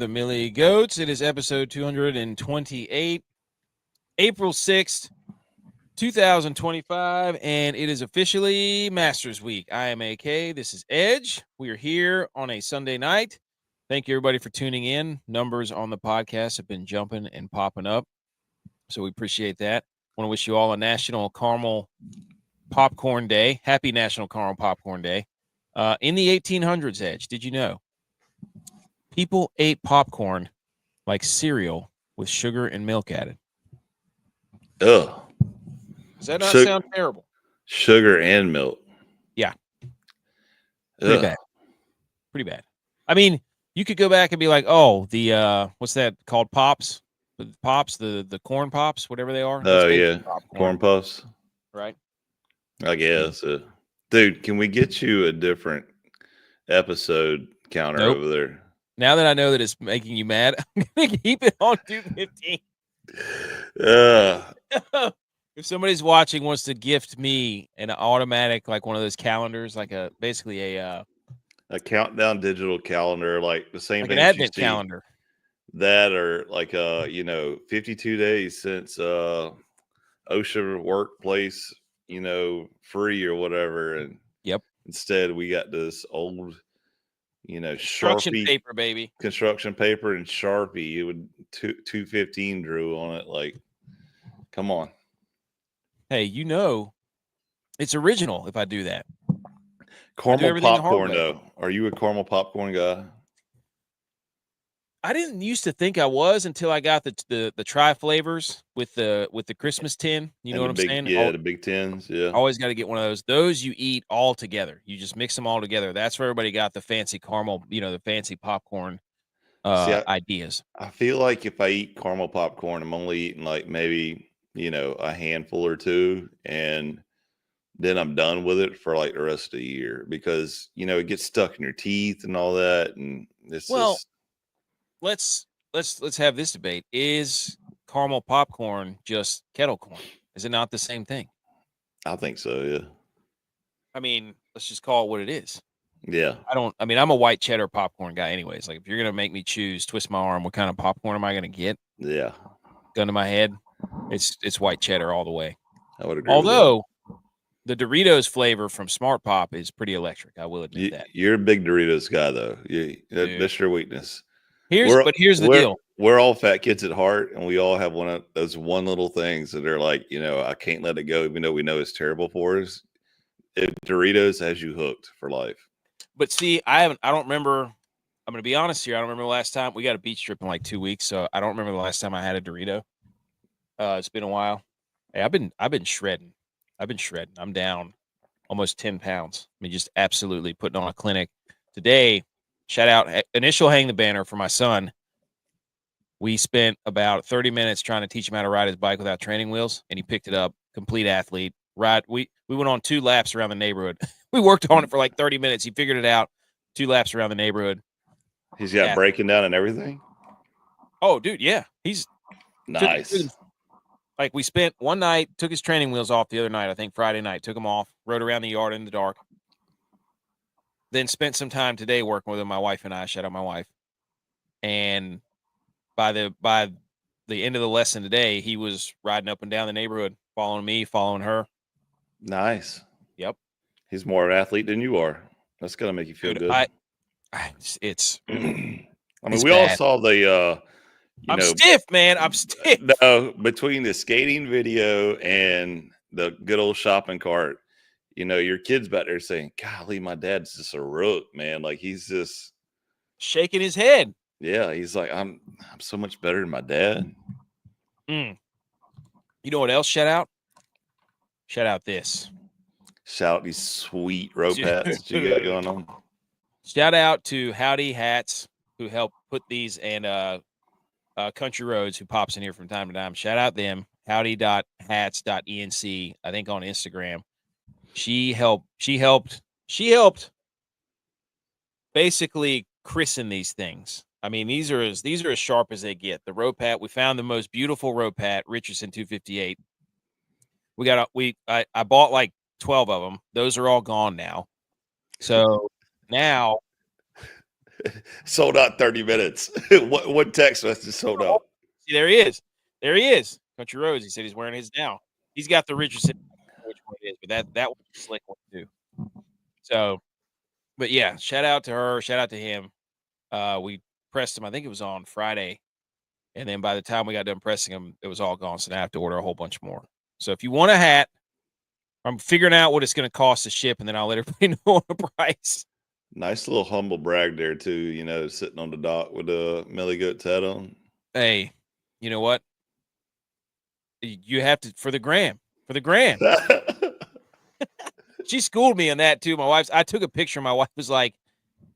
the Millie Goats. It is episode 228, April 6th, 2025, and it is officially Masters Week. I am AK. This is Edge. We are here on a Sunday night. Thank you, everybody, for tuning in. Numbers on the podcast have been jumping and popping up, so we appreciate that. I want to wish you all a National Caramel Popcorn Day. Happy National Caramel Popcorn Day. In the 1800s, Edge, did you know people ate popcorn like cereal with sugar and milk added? Ugh. Does that not sound terrible? Sugar and milk. Yeah. Pretty bad. Pretty bad. I mean, you could go back and be like, oh, the what's that called? Pops? The corn pops, whatever they are. Oh, yeah. Corn puffs. Right. I guess. Dude, can we get you a different episode counter over there? Now that I know that it's making you mad, I'm going to keep it on 215. If somebody's watching wants to gift me an automatic, like one of those calendars, like basically a countdown digital calendar, like the same like an advent calendar. That or like 52 days since OSHA workplace, free or whatever. And yep. Instead we got this old, construction Sharpie paper, baby. Construction paper and Sharpie. It would 215 drew on it. Like, come on. Hey, it's original if I do that. Caramel popcorn, though. Are you a caramel popcorn guy? I didn't used to think I was until I got the tri flavors with the Christmas tin. You know what I'm saying? Yeah, the big tins. Yeah, always got to get one of those. Those you eat all together. You just mix them all together. That's where everybody got the fancy caramel. The fancy popcorn ideas. I feel like if I eat caramel popcorn, I'm only eating like maybe a handful or two, and then I'm done with it for like the rest of the year because it gets stuck in your teeth and all that. And let's have this debate. Is caramel popcorn just kettle corn? Is it not the same thing? I think so, yeah. I mean, let's just call it what it is. Yeah. I'm a white cheddar popcorn guy anyways. Like if you're going to make me choose, twist my arm, what kind of popcorn am I going to get? Yeah. Gun to my head, it's white cheddar all the way. I would agree. Although the Doritos flavor from Smart Pop is pretty electric. I will admit that. You're a big Doritos guy, though. That's your weakness. Here's the deal. We're all fat kids at heart, and we all have one of those little things that are like, I can't let it go, even though we know it's terrible for us. Doritos has you hooked for life. But see, I don't remember. I'm going to be honest here. I don't remember the last time we got a beach trip in like 2 weeks, so I don't remember the last time I had a Dorito. It's been a while. Hey, I've been shredding. I'm down almost 10 pounds. I mean, just absolutely putting on a clinic. Today, shout out, initial hang the banner for my son. We spent about 30 minutes trying to teach him how to ride his bike without training wheels, and he picked it up. Complete athlete. We went on 2 laps around the neighborhood. We worked on it for like 30 minutes. He figured it out. 2 laps around the neighborhood. He's got breaking down and everything? Oh, dude, yeah. He's nice. Like we spent one night, took his training wheels off the other night, I think Friday night, took them off, rode around the yard in the dark. Then spent some time today working with him, my wife and I, shout out my wife. And by the end of the lesson today, he was riding up and down the neighborhood, following me, following her. Nice. Yep. He's more of an athlete than you are. That's going to make you feel good. We all saw the I'm stiff, man. I'm stiff. No, between the skating video and the good old shopping cart, your kid's back there saying, golly, my dad's just a rook, man. Like he's just shaking his head. Yeah, he's like, I'm so much better than my dad. You know what else? Shout out this. Shout out these sweet rope hats that you got going on. Shout out to Howdy Hats who helped put these and Country Roads who pops in here from time to time. Shout out them. Howdy.hats.enc, I think on Instagram. She helped basically christen these things. I mean, these are as sharp as they get. The rope hat, we found the most beautiful rope hat, Richardson 258. I bought like 12 of them. Those are all gone now. So now Sold out 30 minutes. What text message sold out? See, there he is. There he is. Country Roads. He said he's wearing his now. He's got the Richardson. Which one it is, but that was a slick one too. So, but yeah, shout out to her. Shout out to him. We pressed him. I think it was on Friday, and then by the time we got done pressing him, it was all gone. So now I have to order a whole bunch more. So if you want a hat, I'm figuring out what it's going to cost to ship, and then I'll let everybody know the price. Nice little humble brag there too. Sitting on the dock with a Millie Goat's hat on. Hey, you know what? You have to for the gram. For the gram. She schooled me on that too. I took a picture. My wife was like,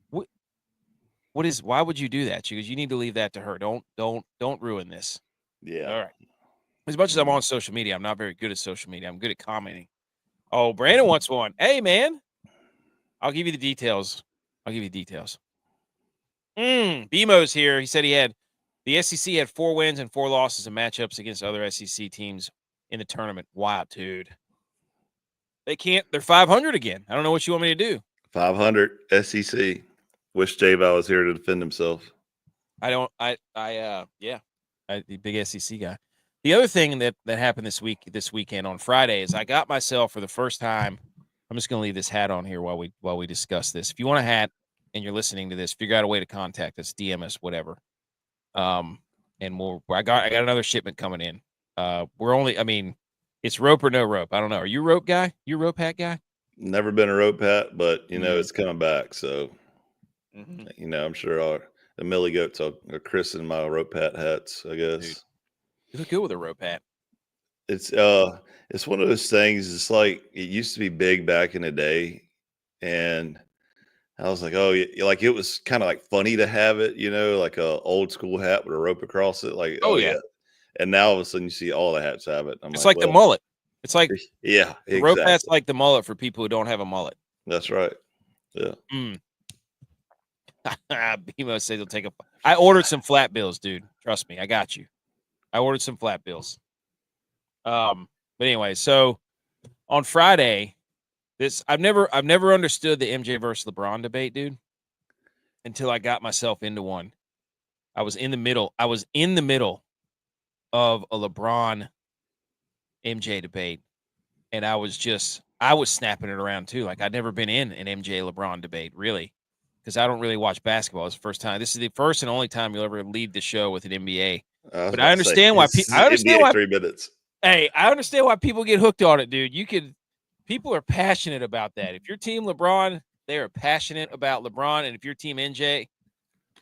why would you do that? She goes, you need to leave that to her. Don't ruin this. Yeah. All right. As much as I'm on social media, I'm not very good at social media. I'm good at commenting. Oh, Brandon wants one. Hey, man. I'll give you the details. BMO's here. He said the SEC had 4 wins and 4 losses in matchups against other SEC teams in the tournament. Wow, dude. They're 500 again. I don't know what you want me to do. 500 SEC. Wish J-Val was here to defend himself. The big SEC guy. The other thing that happened this weekend on Friday is I got myself for the first time. I'm just going to leave this hat on here while we discuss this. If you want a hat and you're listening to this, figure out a way to contact us, DM us, whatever. And I got another shipment coming in. It's rope or no rope. I don't know. Are you a rope guy? You a rope hat guy? Never been a rope hat, but it's coming back. So, I'm sure the Millie Goats are christening my rope hats, I guess. Dude, you look good with a rope hat. It's one of those things. It's like it used to be big back in the day, and I was like, oh, like it was kind of like funny to have it, like a old school hat with a rope across it. Like, oh yeah. And now all of a sudden you see all the hats have it. It's like the mullet. It's like yeah, the rope hat's like the mullet for people who don't have a mullet. That's right. Yeah. BMO says he'll take I ordered some flat bills, dude. Trust me, I got you. I ordered some flat bills. But anyway, so on Friday, I've never understood the MJ versus LeBron debate, dude, until I got myself into one. I was in the middle of a LeBron MJ debate, and I was snapping it around too. Like I'd never been in an MJ LeBron debate, really, because I don't really watch basketball. It's the first time. This is the first and only time you'll ever lead the show with an NBA. But I understand why people. I understand why 3 minutes. Hey, I understand why people get hooked on it, dude. People are passionate about that. If you're team LeBron, they are passionate about LeBron, and if you're team MJ,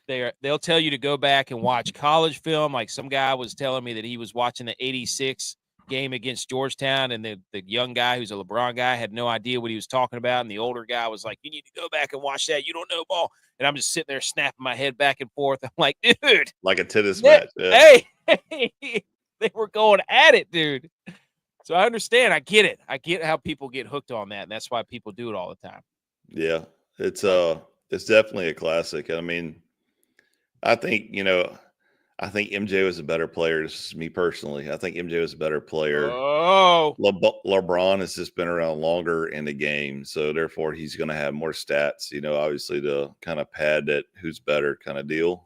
they'll tell you to go back and watch college film. Like some guy was telling me that he was watching the '86 game against Georgetown, and the young guy who's a LeBron guy had no idea what he was talking about, and the older guy was like, "You need to go back and watch that. You don't know ball." And I'm just sitting there snapping my head back and forth. I'm like, dude, like a tennis match. Yeah. Hey. They were going at it, dude. So I understand. I get it. I get how people get hooked on that, and that's why people do it all the time. Yeah, it's definitely a classic. I mean, I think MJ was a better player. This is me personally. I think MJ was a better player. Oh, LeBron has just been around longer in the game, so therefore he's going to have more stats. Obviously to kind of pad that who's better kind of deal.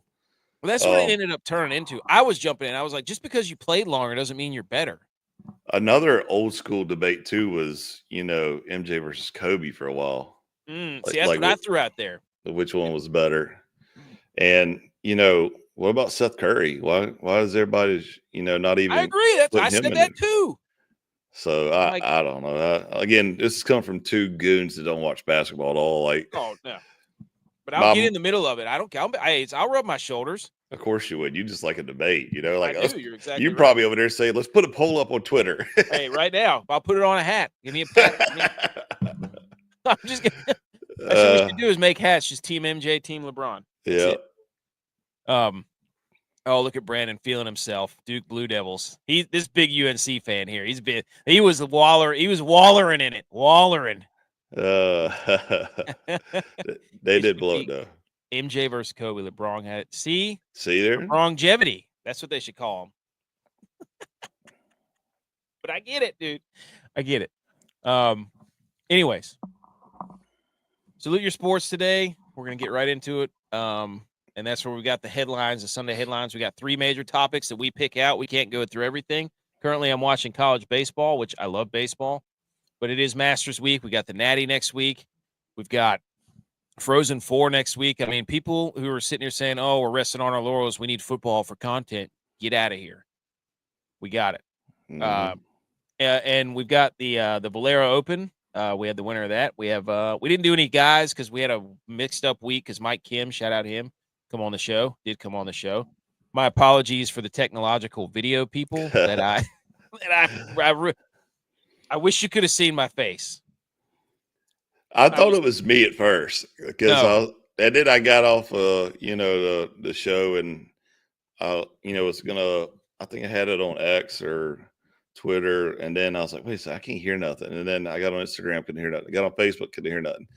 Well, that's what it ended up turning into. I was jumping in. I was like, just because you played longer doesn't mean you're better. Another old school debate too was, MJ versus Kobe for a while. See, that's what I threw out there. Which one was better? And what about Seth Curry? Why is everybody, not even? I agree. I said that too. So I don't know. Again, this is coming from 2 goons that don't watch basketball at all. Like, oh no. But I'll get in the middle of it. I don't care. I'll rub my shoulders. Of course you would. You just like a debate, Like I do. You're exactly. You're probably over there saying, "Let's put a poll up on Twitter." Hey, right now, I'll put it on a hat. Give me a pat. I'm just kidding. That's what we should do is make hats. Just Team MJ, Team LeBron. That's it. Oh, look at Brandon feeling himself. Duke Blue Devils. This big UNC fan here. He was wallering in it. Wallering. They did blow it though. MJ versus Kobe. LeBron had it. See there? Longevity. That's what they should call him. But I get it, dude. I get it. Anyways. Salute your sports today. We're going to get right into it. And that's where we got the headlines, the Sunday headlines. We got 3 major topics that we pick out. We can't go through everything. Currently, I'm watching college baseball, which I love baseball, but it is Masters week. We got the Natty next week. We've got Frozen 4 next week. I mean, people who are sitting here saying, oh, we're resting on our laurels, we need football for content, get out of here. We got it. Mhm. And we've got the Valero Open. We had the winner of that. We have we didn't do any guys because we had a mixed up week because Mike Kim, shout out him, did come on the show. My apologies for the technological video people that I wish you could have seen my face. I thought it was me at first because No. and then I got off the show and was gonna, I think I had it on X or Twitter, and then I was like, wait a second, I can't hear nothing. And then I got on Instagram, couldn't hear nothing. I got on Facebook, couldn't hear nothing.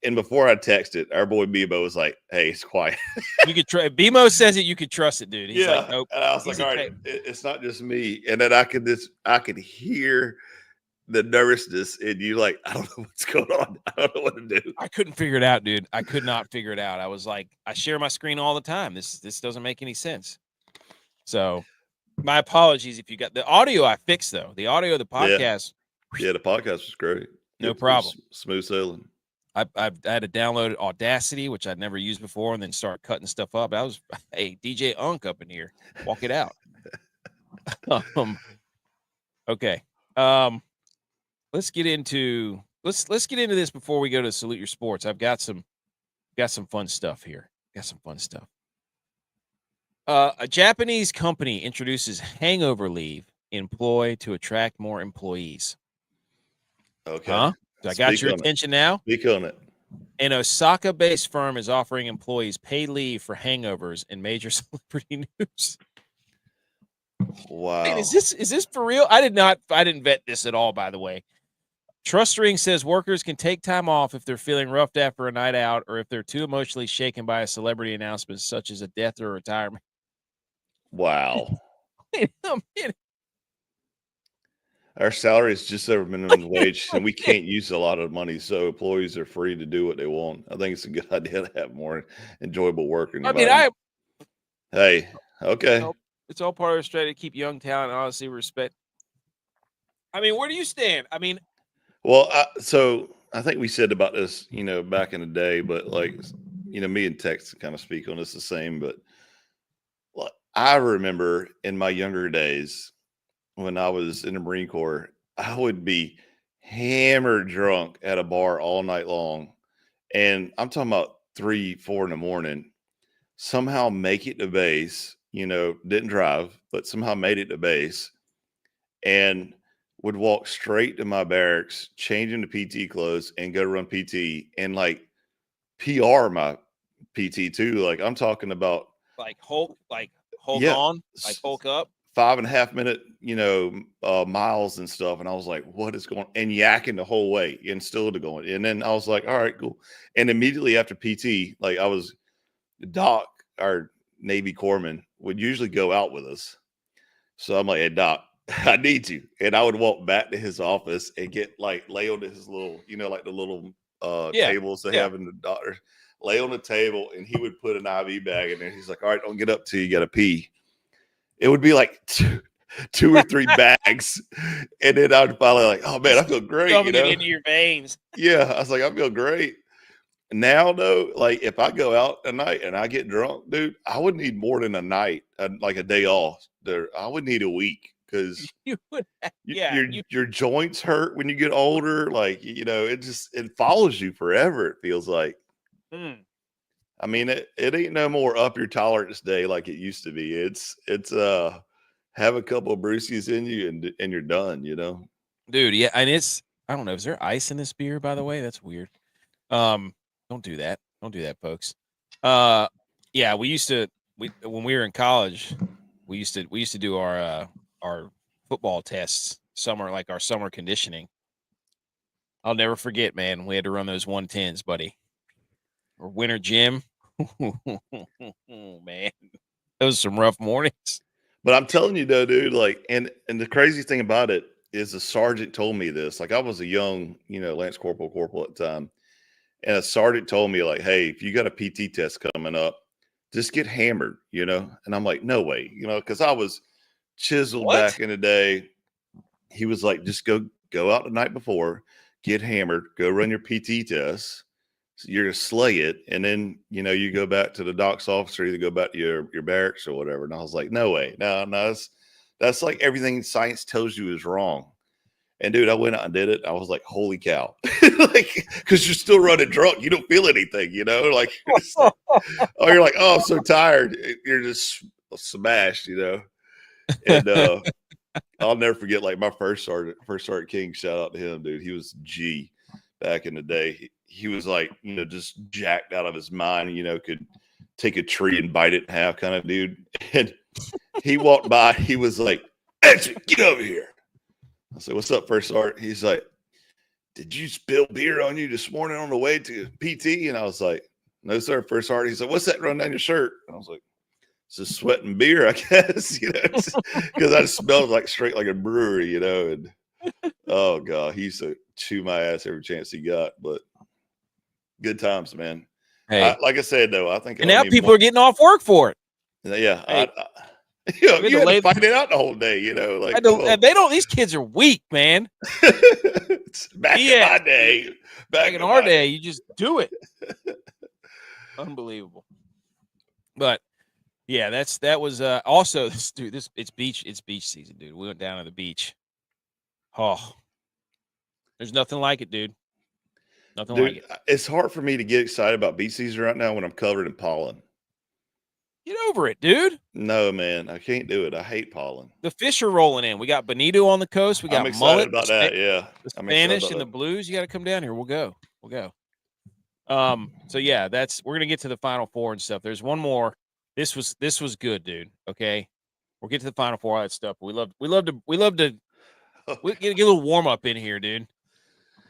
And before I texted, our boy Bebo was like, hey, it's quiet. You could try. BMO says it. You could trust it, dude. He's like, nope. And I was like, all right, it's not just me. And then I could hear the nervousness in you. Like, I don't know what's going on. I don't know what to do. I couldn't figure it out, dude. I could not figure it out. I was like, I share my screen all the time. This doesn't make any sense. So my apologies if you got the audio I fixed though. The audio of the podcast. Yeah, the podcast was great. No problem. Smooth sailing. I had to download Audacity, which I'd never used before, and then start cutting stuff up. I was, hey, DJ Unk up in here. Walk it out. Okay. Let's get into this before we go to Salute Your Sports. I've got some fun stuff here. A Japanese company introduces hangover leave employ to attract more employees. Okay. Huh? So I got your attention now. Speak on it. An Osaka-based firm is offering employees paid leave for hangovers in major celebrity news. Wow. Wait, is this for real? I didn't vet this at all, by the way. TrustRing says workers can take time off if they're feeling roughed after a night out or if they're too emotionally shaken by a celebrity announcement such as a death or retirement. Wow. Wait a minute. Our salary is just over minimum wage, and we can't use a lot of money, so employees are free to do what they want. I think it's a good idea to have more enjoyable work environment. Hey, okay. It's all part of a strategy to keep young talent and honestly respect. I mean, where do you stand? I mean, well, so I think we said about this, back in the day, but me and Tex kind of speak on this the same. But I remember in my younger days when I was in the Marine Corps, I would be hammered drunk at a bar all night long. And I'm talking about 3, 4 in the morning, somehow make it to base, didn't drive, but somehow made it to base and would walk straight to my barracks, change into PT clothes and go run PT and PR my PT too. Like I'm talking about Hulk on, Hulk up. 5.5 minute, miles and stuff. And I was like, what is going on? And yakking the whole way and still going. And then I was like, all right, cool. And immediately after PT, Doc, our Navy corpsman, would usually go out with us. So I'm like, hey, Doc, I need you. And I would walk back to his office and get lay on his little, the little tables they have in the doctor, lay on the table. And he would put an IV bag in there. He's like, all right, don't get up till you got to pee. It would be like two or 3 bags. And then I'd finally oh man, I feel great. It into your veins. Yeah. I was like, I feel great. Now though, if I go out at night and I get drunk, dude, I would need more than a night, like a day off. I would need a week because your joints hurt when you get older. It follows you forever. It feels like. I mean, it ain't no more up your tolerance day like it used to be. It's have a couple of brewskis in you and you're done, Dude. Yeah, and I don't know. Is there ice in this beer? By the way, that's weird. Don't do that. Don't do that, folks. Yeah, when we were in college, we used to do our football tests, our summer conditioning. I'll never forget, man. We had to run those 110s, buddy. Or winter gym. Man, those are some rough mornings. But I'm telling you though, dude, and the crazy thing about it is the sergeant told me this. I was a young, Lance corporal at the time. And a sergeant told me, like, hey, if you got a PT test coming up, just get hammered, you know? And I'm like, no way, you know, because I was chiseled What? back in the day. He was like, just go out the night before, get hammered, go run your PT test. So you're gonna slay it, and then you know you go back to the doc's office or either go back to your barracks or whatever. And I was like, no way, no, that's like everything science tells you is wrong. And dude, I went out and did it. I was like, holy cow, like because you're still running drunk, you don't feel anything, you know, like you're just like, oh, you're like, oh, I'm so tired, you're just smashed, you know. And I'll never forget, like my first sergeant King. Shout out to him, dude. He was G back in the day. He was like, you know, just jacked out of his mind. You know, could take a tree and bite it in half, kind of dude. And he walked by. He was like, "Etched, get over here." I said, "What's up, first sergeant?" He's like, "Did you spill beer on you this morning on the way to PT?" And I was like, "No, sir, first sergeant." He said, "What's that running down your shirt?" And I was like, just sweating beer, I guess, you know, because I just smelled like straight like a brewery, you know. And oh god, he used to chew my ass every chance he got. But good times, man. Hey, Like I said, though, I think and now people are getting off work for it. Yeah, Hey, you know, you had to fight it out the whole day, you know. Like they don't. These kids are weak, man. Back in my day, back in our day, you just do it. Unbelievable. But yeah, that was also this dude. It's beach season, dude. We went down to the beach. Oh, there's nothing like it, dude. Nothing like it. It's hard for me to get excited about beach season right now when I'm covered in pollen. Get over it, dude. No, man, I can't do it. I hate pollen. The fish are rolling in. We got bonito on the coast. We got I'm excited mullet about that. Yeah, the Spanish and the blues. You got to come down here. We'll go. So yeah, we're gonna get to the Final Four and stuff. There's one more. This was good, dude. Okay, we'll get to the Final Four, all that stuff. We love to get a little warm up in here, dude.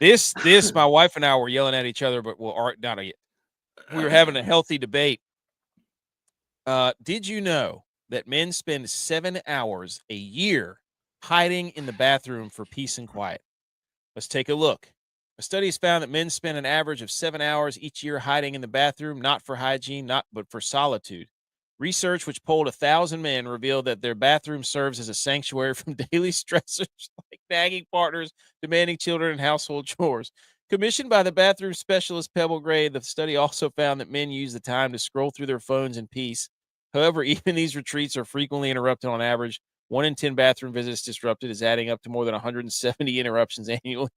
This my wife and I were yelling at each other, but we were having a healthy debate. Did you know that men spend 7 hours a year hiding in the bathroom for peace and quiet? Let's take a look. A study has found that men spend an average of 7 hours each year hiding in the bathroom, not for hygiene, but for solitude. Research, which polled 1,000 men, revealed that their bathroom serves as a sanctuary from daily stressors like nagging partners, demanding children, and household chores. Commissioned by the bathroom specialist Pebble Gray, the study also found that men use the time to scroll through their phones in peace. However, even these retreats are frequently interrupted. On average, 1 in 10 bathroom visits disrupted is adding up to more than 170 interruptions annually.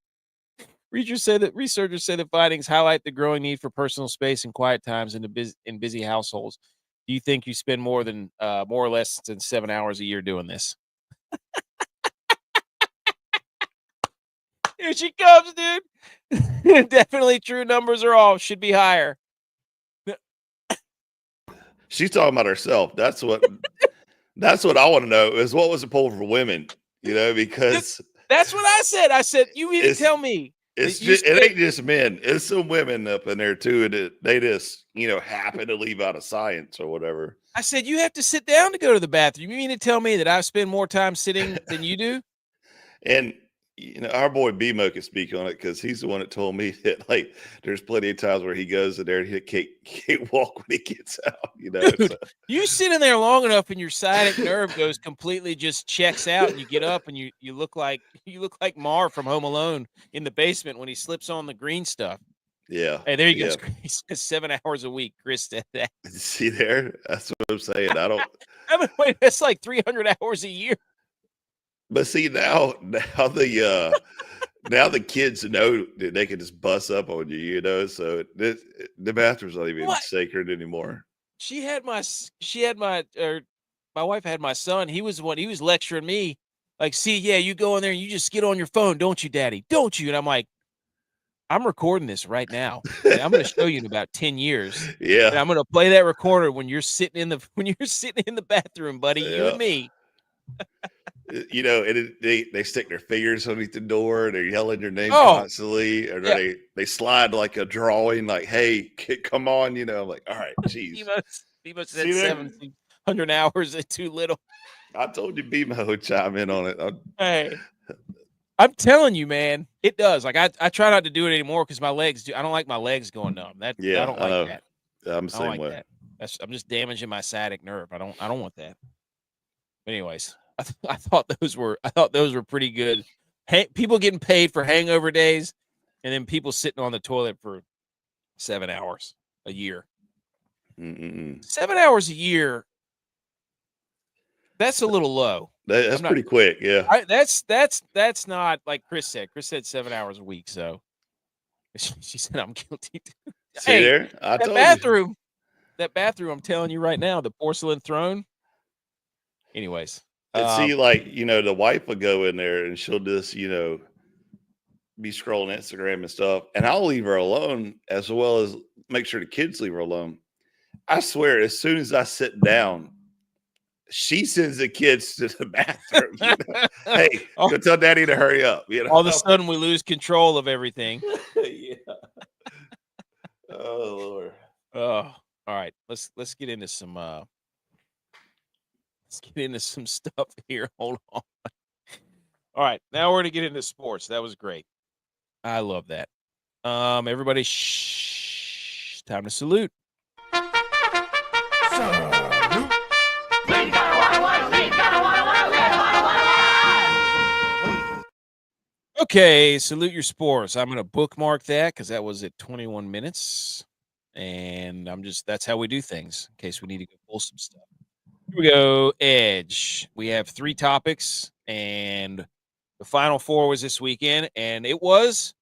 Researchers say the findings highlight the growing need for personal space and quiet times in busy households. Do you think you spend more or less than 7 hours a year doing this? Here she comes, dude. Definitely true. Numbers are off. Should be higher. She's talking about herself. That's what I want to know is what was the poll for women, you know, because that's what I said. I said, you mean to tell me it ain't just men. It's some women up in there too. And they just, you know, happen to leave out of science or whatever. I said, you have to sit down to go to the bathroom. You mean to tell me that I spend more time sitting than you do? And, you know, our boy BMO can speak on it because he's the one that told me that, like, there's plenty of times where he goes in there and he can't walk when he gets out, you know. Dude, you sit in there long enough and your sciatic nerve goes completely just checks out and you get up and you look like Mar from Home Alone in the basement when he slips on the green stuff. Yeah. Hey, there you go. He says 7 hours a week. Chris said that. See there? That's what I'm saying. I don't. Wait, that's like 300 hours a year. But see now the kids know that they can just bust up on you, you know. So the bathroom's not even sacred anymore. My wife had my son. He was lecturing me, like, see, yeah, you go in there and you just get on your phone, don't you, Daddy? Don't you? And I'm like, I'm recording this right now. And I'm going to show you in about 10 years. Yeah. And I'm going to play that recorder when you're sitting in the bathroom, buddy, you and me. You know, and they stick their fingers underneath the door and they're yelling your name constantly, or they slide like a drawing, like, "Hey, kid, come on!" You know, I'm like, all right, geez. Bimo said 700 hours is too little. I told you, Bimo would chime in on it. Hey, I'm telling you, man, it does. Like I try not to do it anymore because my legs do. I don't like my legs going numb. I Yeah, don't I like know. that. I'm the I don't same like way. that. I'm just damaging my sciatic nerve. I don't want that. But anyways, I thought those were pretty good. Hey, people getting paid for hangover days, and then people sitting on the toilet for 7 hours a year. Mm-mm. 7 hours a year. That's a little low. That's pretty quick. Yeah. That's not like Chris said. Chris said 7 hours a week. So she said I'm guilty. See Hey, there? I that told you. bathroom, I'm telling you right now, the porcelain throne. Anyways, And see, like, the wife will go in there and she'll just, be scrolling Instagram and stuff. And I'll leave her alone as well as make sure the kids leave her alone. I swear, as soon as I sit down, she sends the kids to the bathroom. Hey, all, go tell daddy to hurry up. all of a sudden we lose control of everything. Yeah. Oh Lord. Oh, all right. Let's get into some stuff here. Hold on. All right, now we're gonna get into sports. That was great. I love that. Everybody, shh. Time to salute. Okay, salute your sports. I'm gonna bookmark that because that was at 21 minutes, and that's how we do things in case we need to go pull some stuff. Here we go. Edge. We have 3 topics, and the final 4 was this weekend, and it was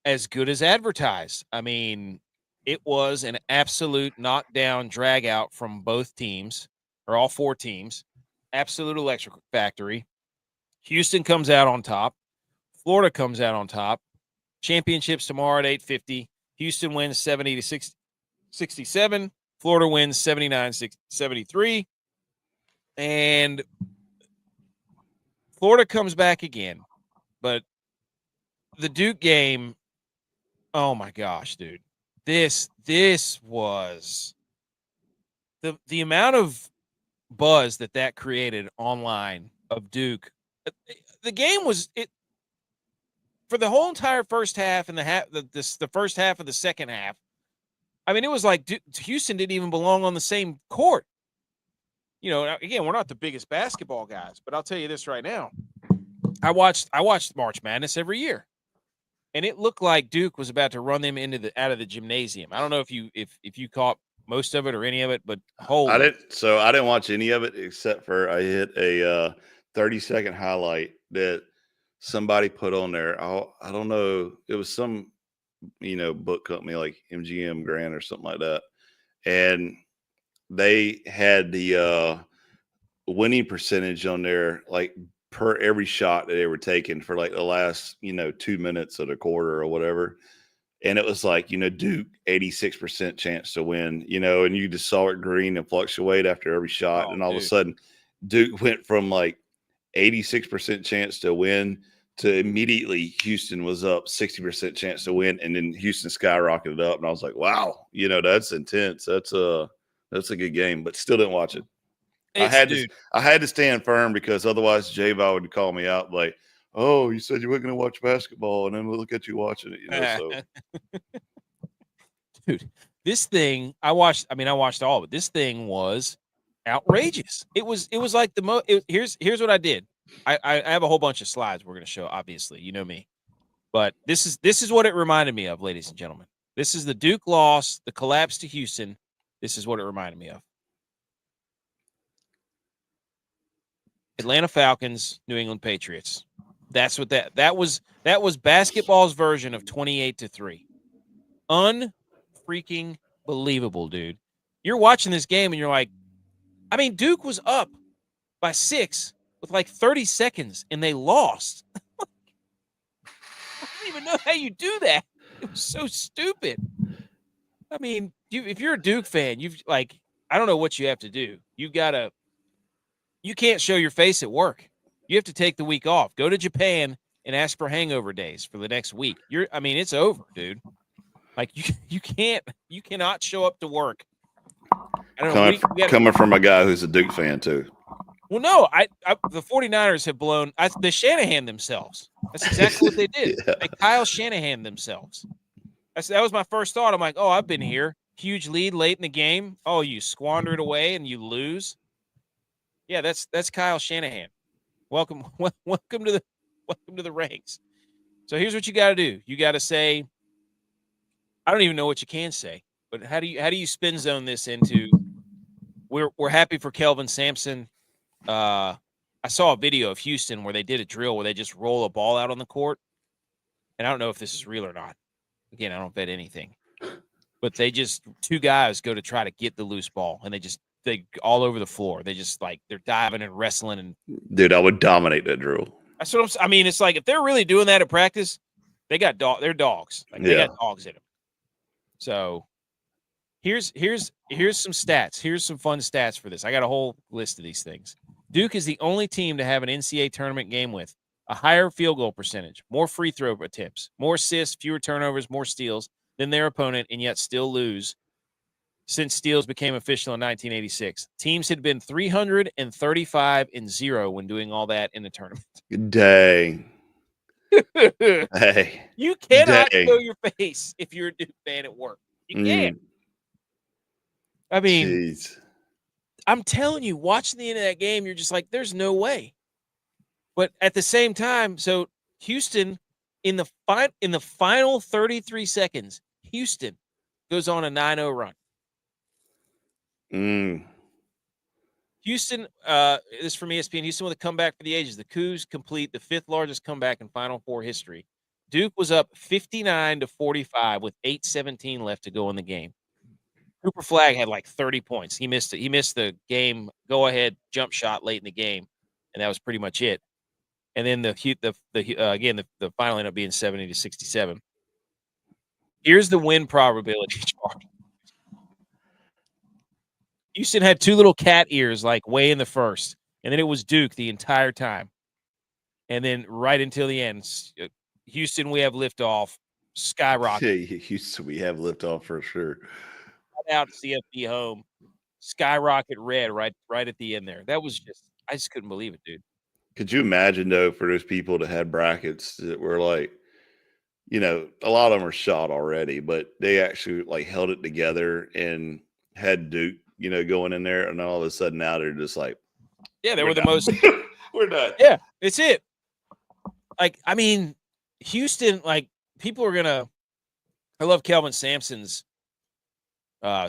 as good as advertised. I mean, it was an absolute knockdown, drag out from both teams, or all 4 teams. Absolute electric factory. Houston comes out on top. Florida comes out on top. Championships tomorrow at 8:50. Houston wins 70 to 67. Florida wins 79-73. And Florida comes back again. But the Duke game, oh my gosh, dude. This was the amount of buzz that created online of Duke. The game was for the whole entire first half and the first half of the second half. I mean, it was like Houston didn't even belong on the same court. Again, we're not the biggest basketball guys, but I'll tell you this right now. I watched March Madness every year, and it looked like Duke was about to run them out of the gymnasium. I don't know if you caught most of it or any of it, but I didn't watch any of it except for I hit a 30-second highlight that somebody put on there. I don't know. It was some, book company like MGM Grand or something like that. And they had the winning percentage on there, like per every shot that they were taking for like the last, 2 minutes of the quarter or whatever. And it was like, Duke 86% chance to win, and you just saw it green and fluctuate after every shot. Oh, and all dude. of a sudden, Duke went from like 86% chance to win to immediately Houston was up 60% chance to win. And then Houston skyrocketed up. And I was like, wow, that's intense. That's a good game, but still didn't watch it. I had to stand firm because otherwise J-Val would call me out like, oh, you said you weren't going to watch basketball, and then we'll look at you watching it, so. Dude, this thing, I watched all of it. This thing was outrageous. It was like here's what I did. I have a whole bunch of slides we're going to show, obviously. You know me. But this is what it reminded me of, ladies and gentlemen. This is the Duke loss, the collapse to Houston. This is what it reminded me of. Atlanta Falcons, New England Patriots. That's what that was basketball's version of 28-3. Unfreaking believable, dude. You're watching this game and you're like, I mean, Duke was up by 6 with like 30 seconds and they lost. I don't even know how you do that. It was so stupid. I mean, if you're a Duke fan, I don't know what you have to do. You can't show your face at work. You have to take the week off. Go to Japan and ask for hangover days for the next week. It's over, dude. Like you cannot show up to work. I don't know. Coming from a guy who's a Duke fan too. Well, no, the 49ers have blown they Shanahan themselves. That's exactly what they did. Yeah. They Kyle Shanahan themselves. That was my first thought. I'm like, oh, I've been here. Huge lead late in the game. Oh, you squander it away and you lose. Yeah, that's Kyle Shanahan. Welcome to the ranks. So here's what you got to do. You got to say, I don't even know what you can say, but how do you spin zone this into? We're happy for Kelvin Sampson. I saw a video of Houston where they did a drill where they just roll a ball out on the court, and I don't know if this is real or not. Again, I don't bet anything, but they just two guys go to try to get the loose ball, and they all over the floor. They just they're diving and wrestling and. Dude, I would dominate that drill. That's what I mean. It's like if they're really doing that at practice, they're dogs. They got dogs in them. So here's some stats. Here's some fun stats for this. I got a whole list of these things. Duke is the only team to have an NCAA tournament game with a higher field goal percentage, more free throw attempts, more assists, fewer turnovers, more steals than their opponent, and yet still lose since steals became official in 1986. Teams had been 335-0 when doing all that in the tournament. Dang. Hey. You cannot show your face if you're a Duke fan at work. You can't. I mean, jeez. I'm telling you, watching the end of that game, you're just like, there's no way. But at the same time, so Houston, in the final 33 seconds, Houston goes on a 9-0 run. Houston, this is from ESPN. Houston with a comeback for the ages. The Cougs complete the 5th largest comeback in Final Four history. Duke was up 59-45 with 8:17 left to go in the game. Cooper Flagg had like 30 points. He missed it. He missed the game go-ahead jump shot late in the game, and that was pretty much it. And then the final ended up being 70-67. Here's the win probability chart. Houston had 2 little cat ears like way in the first, and then it was Duke the entire time. And then right until the end, Houston, we have liftoff, skyrocket. Yeah, Houston, we have liftoff for sure. Out CFP home, skyrocket red right at the end there. That was I just couldn't believe it, dude. Could you imagine though for those people that had brackets that were like, a lot of them are shot already, but they actually like held it together and had Duke, going in there, and all of a sudden now they're just like, yeah, they were the most. We're done. Yeah, it's it. Like, I mean, Houston, like people are gonna. I love Kelvin Sampson's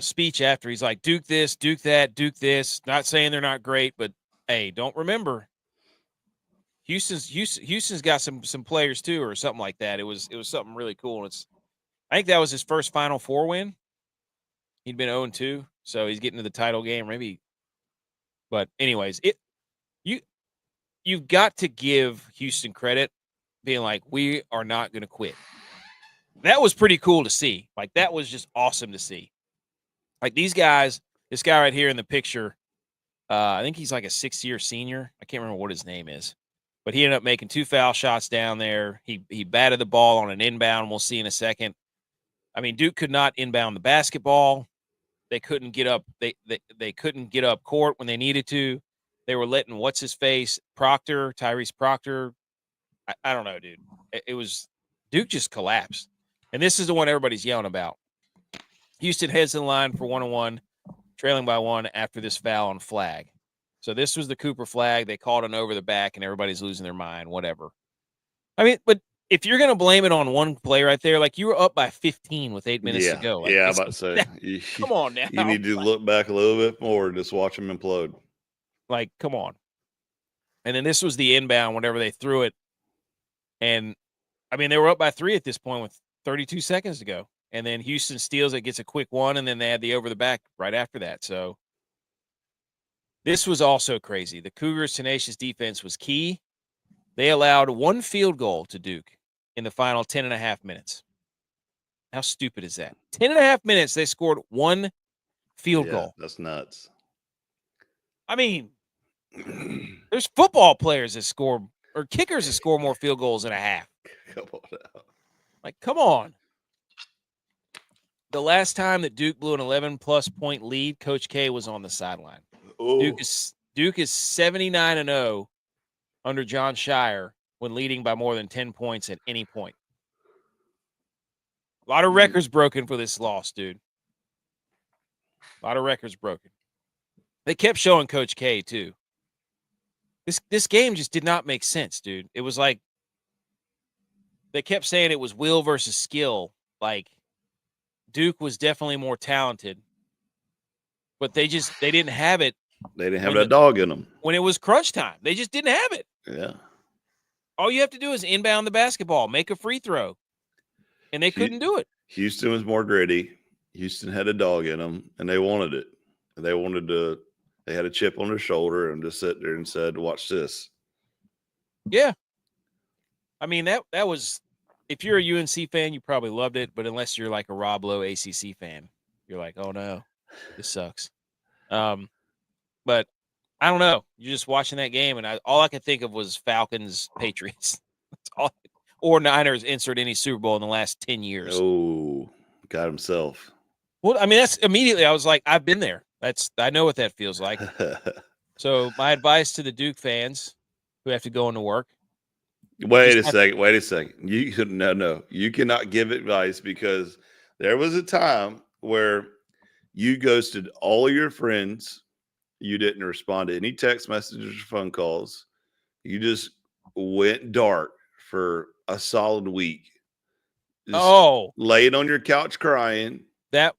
speech after. He's like, Duke this, Duke that, Duke this. Not saying they're not great, but hey, don't remember. Houston's got some players too, or something like that. It was something really cool. And I think that was his first Final Four win. He'd been 0-2, so he's getting to the title game, maybe. But anyways, you've got to give Houston credit, being like, we are not going to quit. That was pretty cool to see. Like, that was just awesome to see. Like, these guys, this guy right here in the picture, I think he's like a 6th-year senior. I can't remember what his name is. But he ended up making 2 foul shots down there. He batted the ball on an inbound. We'll see in a second. I mean, Duke could not inbound the basketball. They couldn't get up. They couldn't get up court when they needed to. They were letting Tyrese Proctor. I don't know, dude. It was Duke just collapsed. And this is the one everybody's yelling about. Houston heads in line for 1-1, trailing by 1 after this foul on Flagg. So this was the Cooper Flagg. They called it over the back, and everybody's losing their mind, whatever. I mean, but if you're going to blame it on one play right there, like you were up by 15 with 8 minutes to go. Like, I'm about to say. Come on now. You need to look back a little bit more and just watch them implode. Like, come on. And then this was the inbound whenever they threw it. And, I mean, they were up by 3 at this point with 32 seconds to go. And then Houston steals it, gets a quick one, and then they had the over the back right after that. So this was also crazy. The Cougars' tenacious defense was key. They allowed 1 field goal to Duke in the final 10.5 minutes. How stupid is that? 10.5 minutes, they scored 1 field goal. That's nuts. I mean, there's football players that score, or kickers that score more field goals in a half. Come on now. Like, come on. The last time that Duke blew an 11-plus point lead, Coach K was on the sideline. Ooh. Duke is 79-0 under John Shire when leading by more than 10 points at any point. A lot of records broken for this loss, dude. A lot of records broken. They kept showing Coach K, too. This game just did not make sense, dude. It was like they kept saying it was will versus skill. Like Duke was definitely more talented, but they didn't have it. They didn't have that dog in them when it was crunch time. They just didn't have it. Yeah. All you have to do is inbound the basketball, make a free throw, and they couldn't do it. Houston was more gritty. Houston had a dog in them, and they wanted it. They wanted to. They had a chip on their shoulder and just sat there and said, "Watch this." Yeah, I mean that was. If you're a UNC fan, you probably loved it, but unless you're like a Rob Lowe ACC fan, you're like, "Oh no, this sucks." But I don't know. You're just watching that game, and all I could think of was Falcons Patriots. That's all. Or Niners insert any Super Bowl in the last 10 years. Oh, got himself. Well, I mean, that's immediately I was like, I've been there. I know what that feels like. So my advice to the Duke fans who have to go into work. Wait a second. No. You cannot give advice because there was a time where you ghosted all your friends. You didn't respond to any text messages or phone calls. You just went dark for a solid week. Just laid on your couch crying. That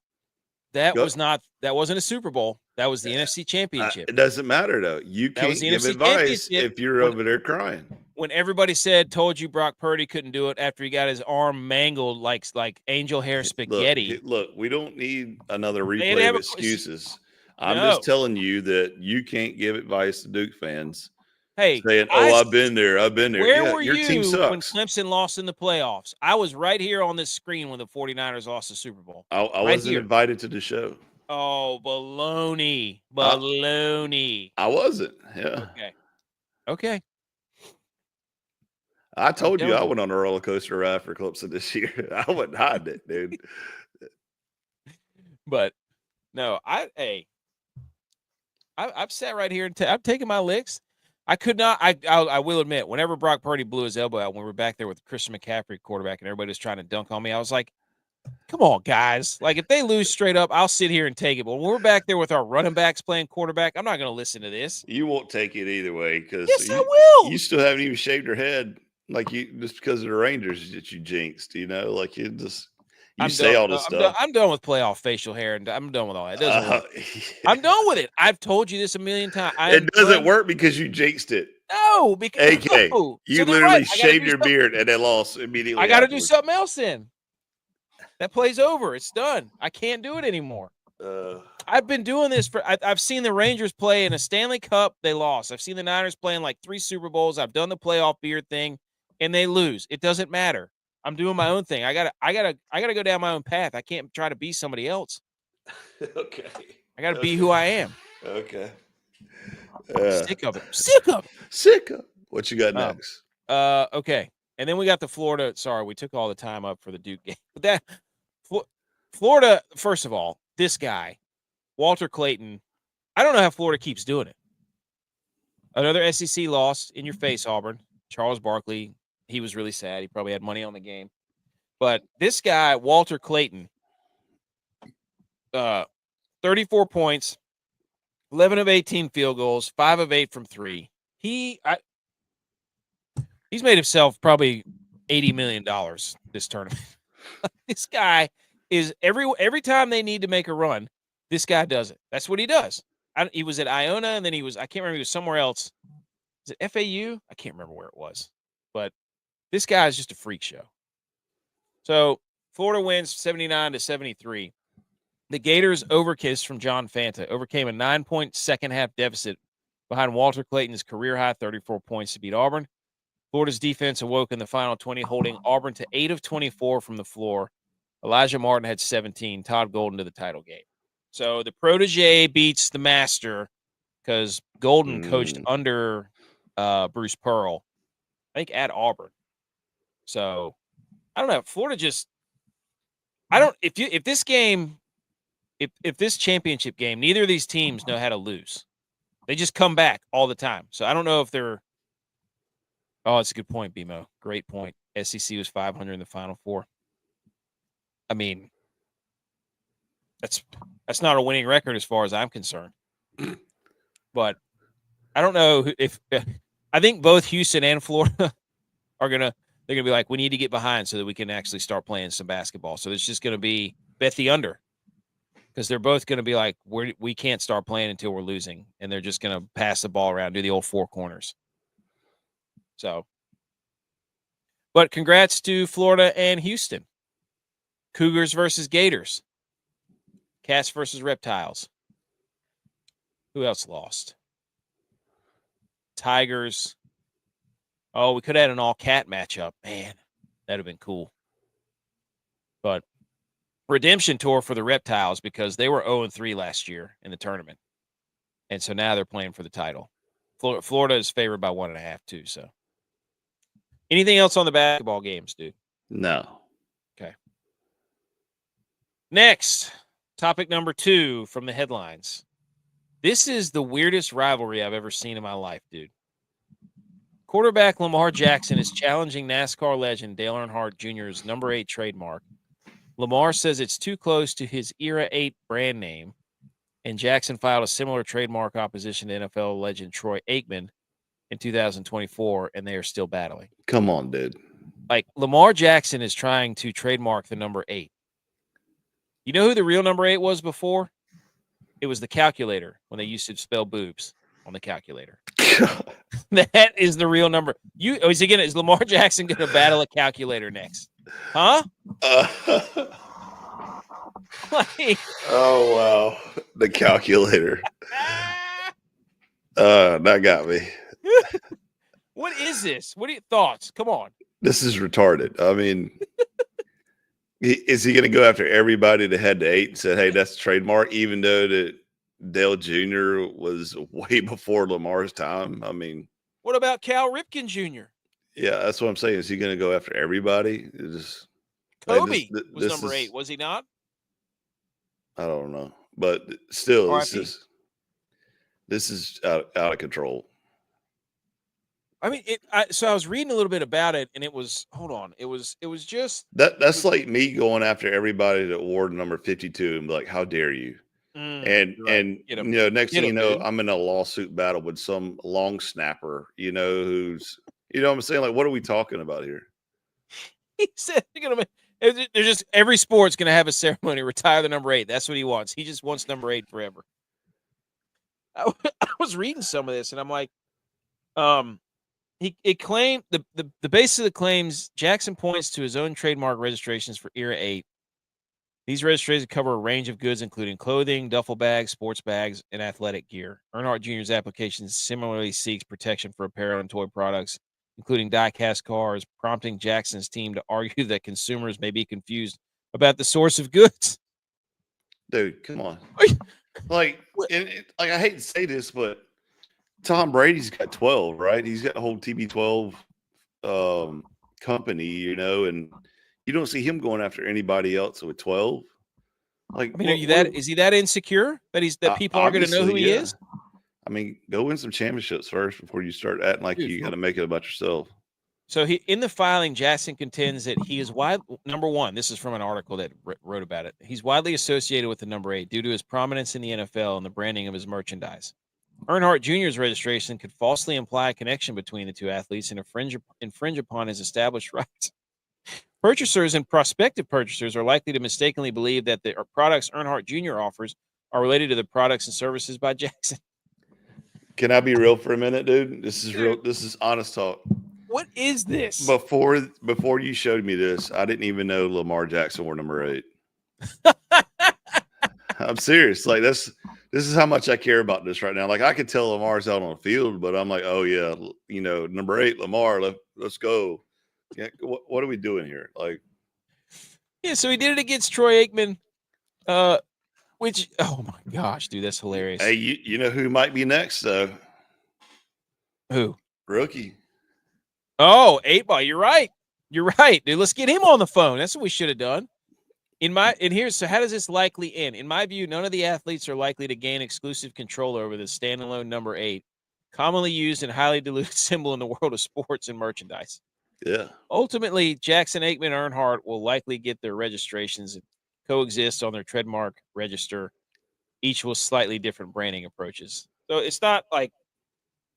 wasn't a Super Bowl. That was the NFC Championship. It doesn't matter though. You can't give advice if you're over there crying. When everybody told you Brock Purdy couldn't do it after he got his arm mangled like angel hair spaghetti. Look, we don't need another replay of excuses. I'm just telling you that you can't give advice to Duke fans. Hey, saying, I've been there. Where were you team sucks. When Clemson lost in the playoffs? I was right here on this screen when the 49ers lost the Super Bowl. I wasn't invited to the show. Oh, baloney. I wasn't. Yeah. Okay. I told you I went on a roller coaster ride for Clemson this year. I wouldn't hide it, dude. But no, I've sat right here and I've taken my licks. I could not. I will admit, whenever Brock Purdy blew his elbow out when we were back there with Christian McCaffrey quarterback and everybody was trying to dunk on me, I was like, "Come on, guys! Like if they lose straight up, I'll sit here and take it." But when we're back there with our running backs playing quarterback, I'm not going to listen to this. You won't take it either way because I will. You still haven't even shaved your head, like you just because of the Rangers that you jinxed. Like you just. Say all this stuff. I'm done with playoff facial hair, and I'm done with all that. It doesn't work. I'm done with it. I've told you this a million times. It doesn't work because you jinxed it. No, because AK, you literally shaved your beard and then lost immediately. I got to do something else then. That play's over. It's done. I can't do it anymore. I've been doing this I've seen the Rangers play in a Stanley Cup. They lost. I've seen the Niners play in like 3 Super Bowls. I've done the playoff beard thing, and they lose. It doesn't matter. I'm doing my own thing. I gotta go down my own path. I can't try to be somebody else. Okay. I gotta be who I am. Okay. Sick of it. Sick of. What you got next? Okay. And then we got the Florida. Sorry, we took all the time up for the Duke game. But Florida, first of all, this guy, Walter Clayton, I don't know how Florida keeps doing it. Another SEC loss in your face, Auburn. Charles Barkley. He was really sad. He probably had money on the game. But this guy, Walter Clayton, 34 points, 11 of 18 field goals, 5 of 8 from 3. He's made himself probably $80 million this tournament. This guy is every time they need to make a run, this guy does it. That's what he does. He was at Iona, and then I can't remember, he was somewhere else. Is it FAU? I can't remember where it was. But this guy is just a freak show. So Florida wins 79-73. The Gators overkiss from John Fanta overcame a 9-point second-half deficit behind Walter Clayton's career-high 34 points to beat Auburn. Florida's defense awoke in the final 20, holding Auburn to 8 of 24 from the floor. Elijah Martin had 17. Todd Golden to the title game. So the protege beats the master because Golden coached under Bruce Pearl, I think, at Auburn. So I don't know. Florida just, if this championship game, neither of these teams know how to lose. They just come back all the time. So I don't know if they're. Oh, that's a good point, BMO. Great point. SEC was 500 in the Final Four. I mean, that's not a winning record as far as I'm concerned. But I don't know if I think both Houston and Florida are they're gonna be like, we need to get behind so that we can actually start playing some basketball. So it's just gonna be bet the under, because they're both gonna be like, we can't start playing until we're losing, and they're just gonna pass the ball around, do the old four corners. So, but congrats to Florida and Houston. Cougars versus Gators. Cats versus Reptiles. Who else lost? Tigers. Oh, we could have had an all-cat matchup. Man, that'd have been cool. But redemption tour for the Reptiles, because they were 0-3 last year in the tournament. And so now they're playing for the title. Florida is favored by 1.5 too. So anything else on the basketball games, dude? No. Okay. Next, topic number 2 from the headlines. This is the weirdest rivalry I've ever seen in my life, dude. Quarterback Lamar Jackson is challenging NASCAR legend Dale Earnhardt Jr.'s number 8 trademark. Lamar says it's too close to his Era 8 brand name, and Jackson filed a similar trademark opposition to NFL legend Troy Aikman in 2024, and they are still battling. Come on, dude. Like, Lamar Jackson is trying to trademark the number 8. You know who the real number 8 was before? It was the calculator, when they used to spell boobs on the calculator. That is the real number. Is Lamar Jackson going to battle a calculator next? Huh? Like, oh, wow. The calculator. That got me. What is this? What are your thoughts? Come on. This is retarded. I mean, is he going to go after everybody that had the 8 and said, hey, that's a trademark, even though that Dale Jr. was way before Lamar's time? I mean, what about Cal Ripken Jr.? Yeah, that's what I'm saying. Is he going to go after everybody? Kobe was number 8, was he not? I don't know, but still, this is out of control. I mean, so I was reading a little bit about it, and it was it was just that's like me going after everybody that wore number 52 and be like, how dare you? And next thing you know, I'm in a lawsuit battle with some long snapper, who's what I'm saying? Like, what are we talking about here? He said they're just every sport's gonna have a ceremony, retire the number 8. That's what he wants. He just wants number 8 forever. I was reading some of this, and I'm like, It claimed the base of the claims, Jackson points to his own trademark registrations for Era 8. These registrations cover a range of goods, including clothing, duffel bags, sports bags, and athletic gear. Earnhardt Jr.'s application similarly seeks protection for apparel and toy products, including die-cast cars, prompting Jackson's team to argue that consumers may be confused about the source of goods. Dude, come on. I hate to say this, but Tom Brady's got 12, right? He's got a whole TB12 company, and you don't see him going after anybody else with 12. Like, I mean, is he that insecure that people aren't going to know who he is? I mean, go win some championships first before you start acting like you got to make it about yourself. So in the filing, Jackson contends that he is number 1. This is from an article that wrote about it. He's widely associated with the number 8 due to his prominence in the NFL and the branding of his merchandise. Earnhardt Jr.'s registration could falsely imply a connection between the two athletes and infringe upon his established rights. Purchasers and prospective purchasers are likely to mistakenly believe that the products Earnhardt Jr. offers are related to the products and services by Jackson. Can I be real for a minute, dude? This is real. This is honest talk. What is this? Before you showed me this, I didn't even know Lamar Jackson wore number 8. I'm serious. Like, this is how much I care about this right now. Like, I could tell Lamar's out on the field, but I'm like, oh yeah, number 8, Lamar, let's go. Yeah, what are we doing here? Like, yeah, so he did it against Troy Aikman, which, oh my gosh, dude, that's hilarious. Hey, you know who might be next though? Who? Rookie. Oh, 8 Ball. You're right, dude. Let's get him on the phone. That's what we should have done. So how does this likely end? In my view, none of the athletes are likely to gain exclusive control over the standalone number 8, commonly used and highly diluted symbol in the world of sports and merchandise. Yeah. Ultimately, Jackson, Aikman, Earnhardt will likely get their registrations and coexist on their trademark register, each with slightly different branding approaches. So it's not like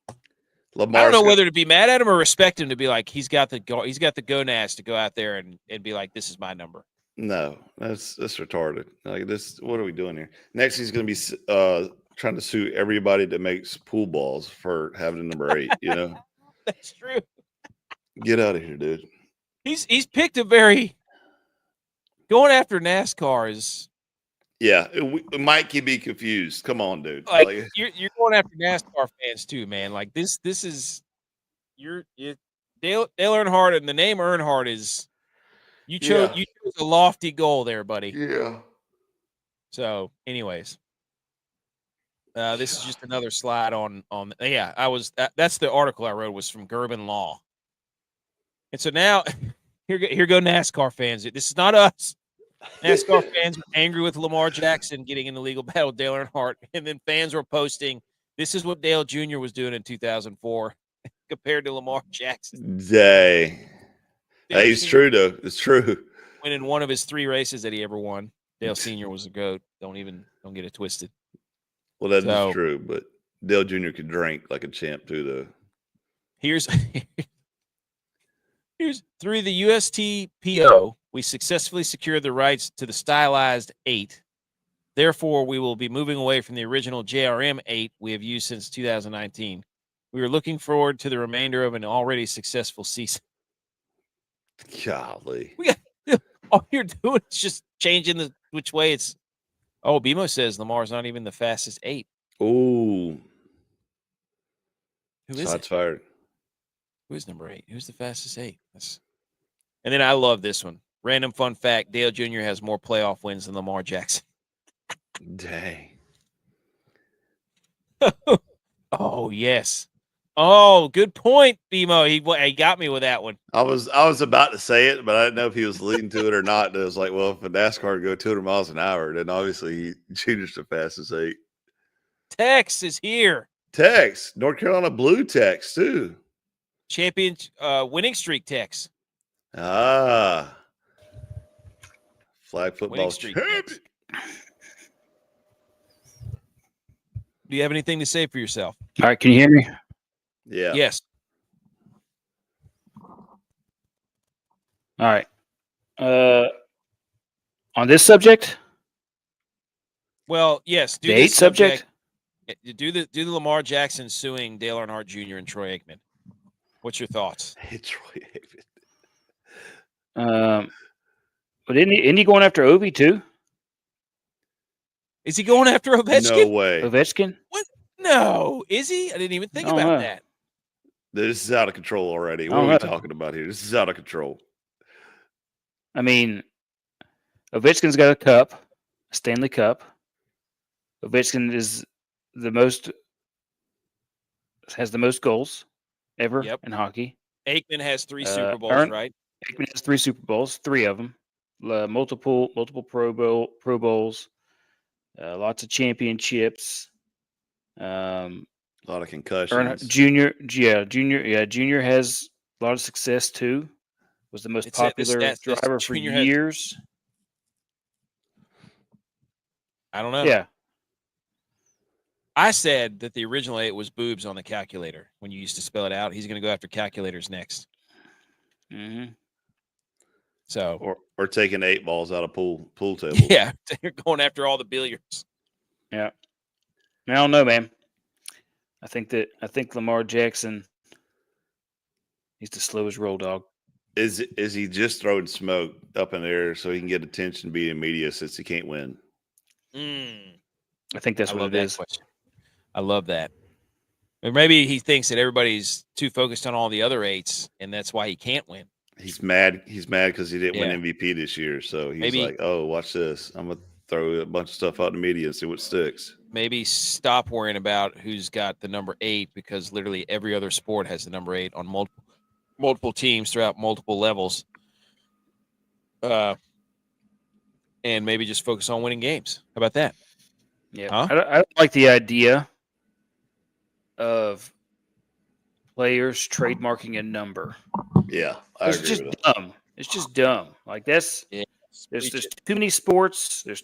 I don't know whether to be mad at him or respect him to be like he's got the gonads to go out there and be like, this is my number. No, that's retarded. Like this, what are we doing here? Next, he's going to be trying to sue everybody that makes pool balls for having a number 8. You know, That's true. Get out of here, dude. He's picked a very going after NASCAR is. Yeah, it might be confused. Come on, dude. Like you're going after NASCAR fans too, man. Like this is you're Dale Earnhardt, and the name Earnhardt is you chose a lofty goal there, buddy. Yeah. So, anyways, this is just another slide on. That's the article I wrote was from Gerben Law, and so now here go NASCAR fans. This is not us. NASCAR fans were angry with Lamar Jackson getting in the legal battle with Dale Earnhardt, and then fans were posting, "This is what Dale Jr. was doing in 2004 compared to Lamar Jackson." Hey, it's true though. It's true. Winning one of his 3 races that he ever won. Dale Sr. was a GOAT. Don't get it twisted. Well, that is true, but Dale Jr. could drink like a champ too, though. Here's through the USTPO, we successfully secured the rights to the stylized 8. Therefore, we will be moving away from the original JRM 8 we have used since 2019. We are looking forward to the remainder of an already successful season. Golly. All you're doing is just changing which way it's. Oh, BMO says Lamar's not even the fastest 8. Ooh. Who is Shots fired. Who is number 8? Who's the fastest 8? And then I love this one. Random fun fact: Dale Jr. has more playoff wins than Lamar Jackson. Dang. Oh yes. Oh, good point, BMO. He got me with that one. I was about to say it, but I didn't know if he was leading to it or not. And it was like, well, if a NASCAR go 200 miles an hour, then obviously Junior's the fastest 8. Tex is here. Tex, North Carolina Blue Tex too. Champion winning streak Tex. Ah. Flag football champion. Do you have anything to say for yourself? All right, can you hear me? Yeah. Yes. All right. On this subject? Well, yes. Do the 8 subject? Do the Lamar Jackson suing Dale Earnhardt Jr. and Troy Aikman. What's your thoughts? Hey, Troy Aikman. But isn't he going after Ovi too? Is he going after Ovechkin? No way. Ovechkin? What? No. Is he? I didn't even think about that. This is out of control already. What are we talking about here? This is out of control. I mean, Ovechkin's got a cup, a Stanley Cup. Ovechkin has the most goals ever in hockey. Aikman has 3 Super Bowls, right? Aikman has 3 Super Bowls, 3 of them. Multiple Pro Bowls, lots of championships. A lot of concussions. Junior has a lot of success too. Was the most popular driver for years. I don't know. Yeah. I said that the original 8 was boobs on the calculator when you used to spell it out. He's going to go after calculators next. Mm-hmm. So or taking 8 balls out of pool tables. Yeah, you're going after all the billiards. Yeah. I don't know, man. I think Lamar Jackson needs to slow his roll, dog. Is he just throwing smoke up in the air so he can get attention being media since he can't win? I think that's what it is. Question. I love that. Or maybe he thinks that everybody's too focused on all the other 8s, and that's why he can't win. He's mad. He's mad because he didn't win MVP this year. So he's like, "Oh, watch this! I'm gonna throw a bunch of stuff out in the media and see what sticks." Maybe stop worrying about who's got the number 8 because literally every other sport has the number 8 on multiple teams throughout multiple levels. and maybe just focus on winning games. How about that? Yeah, Huh? I don't like the idea of players trademarking a number. Yeah, I It's agree just with that. dumb. It's just dumb. Like there's Preach it. too many sports. There's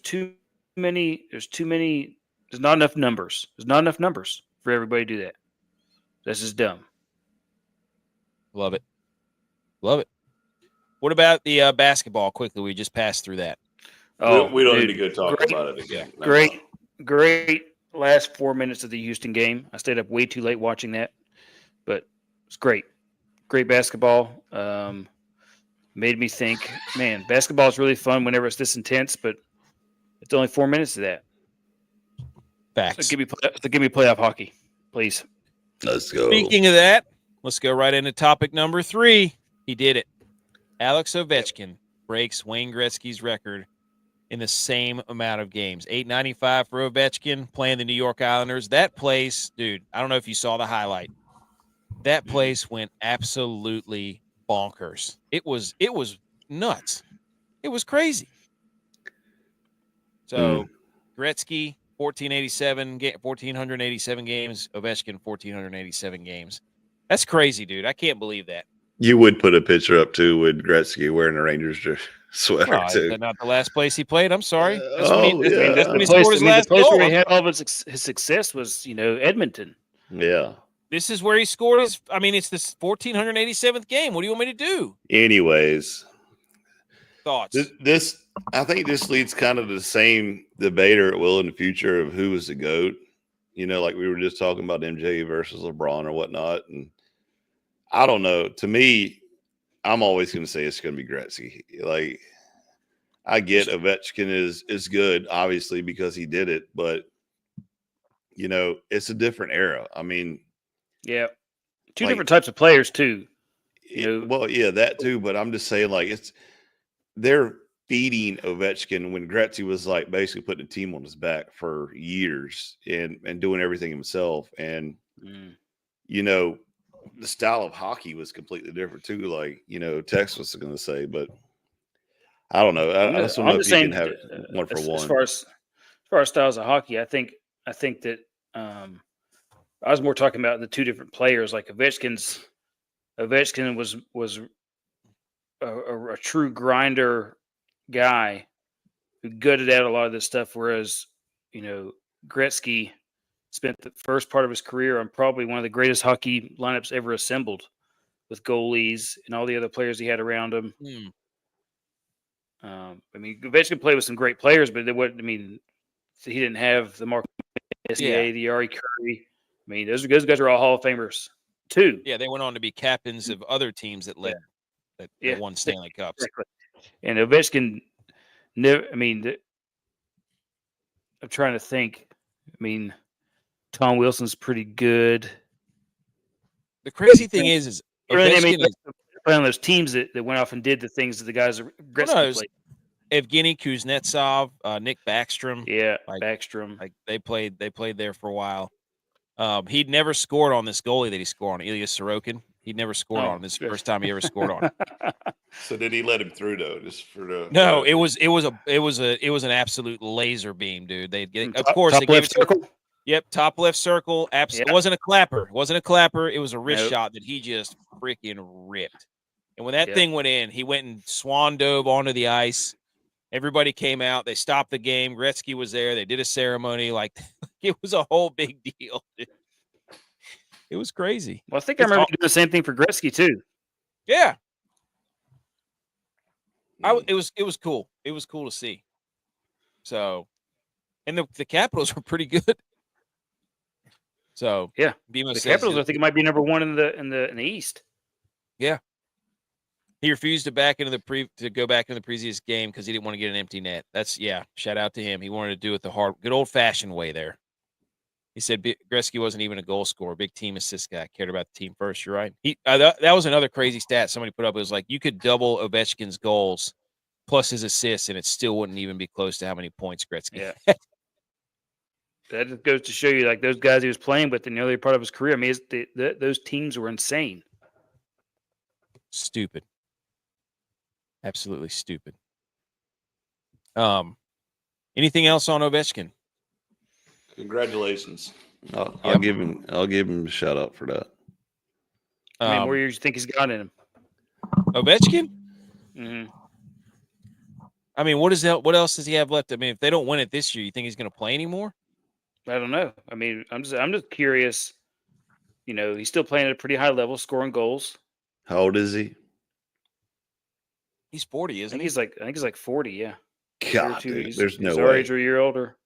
not enough numbers. There's not enough numbers for everybody to do that. This is dumb. Love it. Love it. What about the basketball? Quickly, we just passed through that. Oh, We don't dude, need to go talk great, about it again. No, great last 4 minutes of the Houston game. I stayed up way too late watching that, but it's great. Great basketball. Made me think, man, basketball is really fun whenever it's this intense, but it's only 4 minutes of that. Facts. So give me playoff hockey, please. Let's go. Speaking of that, let's go right into topic number 3. He did it. Alex Ovechkin breaks Wayne Gretzky's record in the same amount of games. 895 for Ovechkin playing the New York Islanders. That place, dude, I don't know if you saw the highlight. That place went absolutely bonkers. It was nuts. It was crazy. So Gretzky, 1,487 games. Ovechkin, 1,487 games. That's crazy, dude. I can't believe that. You would put a picture up too with Gretzky wearing a Rangers sweater Well, too. is that not the last place he played? I'm sorry. That's Oh, when he yeah. scored his last the place goal. where he had all of his success was, Edmonton. Yeah. This is where he scored his. I mean, it's the 1,487th game. What do you want me to do? Anyways, Thoughts? I think this leads kind of to the same debate, or it will in the future, of who is the GOAT. Like we were just talking about MJ versus LeBron or whatnot. And I don't know. To me, I'm always going to say it's going to be Gretzky. Like, I get Ovechkin is good, obviously, because he did it, but it's a different era. I mean, yeah, two different types of players too. Well, yeah, that too. But I'm just saying, like, they're feeding Ovechkin when Gretzky was like basically putting a team on his back for years and doing everything himself. And the style of hockey was completely different too. Like, Tex was going to say, but I don't know. I just don't know if you can have one for one. As far as styles of hockey, I think that I was more talking about the two different players. Like Ovechkin was a true grinder guy who gutted out a lot of this stuff, whereas Gretzky spent the first part of his career on probably one of the greatest hockey lineups ever assembled, with goalies and all the other players he had around him. I mean, Ovechkin played with some great players, but they wouldn't. I mean, he didn't have the Mark Messier, the Ari Curry. I mean, those guys are all Hall of Famers too. Yeah, they went on to be captains of other teams that led that won Stanley Cups. Exactly. And Ovechkin never. I mean, I'm trying to think. I mean, Tom Wilson's pretty good. The crazy thing is Ovechkin is playing on those teams that went off and did the things that the guys Gretzky played. Evgeny Kuznetsov, Nick Backstrom. Backstrom. Like they played there for a while. He'd never scored on this goalie that he scored on, Ilya Sorokin. He'd never scored on him. This is the first time he ever scored on him. So did he let him through though? Just for the No, it was an absolute laser beam, dude. They top left circle. Yep, top left circle. Absolutely, It wasn't a clapper. It wasn't a clapper. It was a wrist shot that he just freaking ripped. And when that thing went in, he went and swan dove onto the ice. Everybody came out. They stopped the game. Gretzky was there. They did a ceremony. Like, it was a whole big deal. It was crazy. Well, I think I remember doing the same thing for Gretzky too. Yeah. It was cool. It was cool to see. So, and the Capitals were pretty good. So yeah, Bimo the Capitals I think it might be number one in the East. Yeah. He refused to go back into the previous game because he didn't want to get an empty net. Shout out to him. He wanted to do it the good old fashioned way there. He said Gretzky wasn't even a goal scorer, big team assist guy, cared about the team first. You're right. That was another crazy stat somebody put up. It was like you could double Ovechkin's goals plus his assists, and it still wouldn't even be close to how many points Gretzky had. That just goes to show you, like, those guys he was playing with in the early part of his career. I mean, those teams were insane. Stupid. Absolutely stupid. Anything else on Ovechkin? Congratulations. I'll Yep. give him a shout out for that. How many more years do you think he's got in him? Ovechkin? Mm-hmm. I mean, what else does he have left? I mean, if they don't win it this year, you think he's going to play anymore? I don't know. I mean, I'm just curious. You know, he's still playing at a pretty high level, scoring goals. How old is he? He's 40, I isn't think he? he's like 40. Yeah. God, dude, there's no he's way. our age or a year older.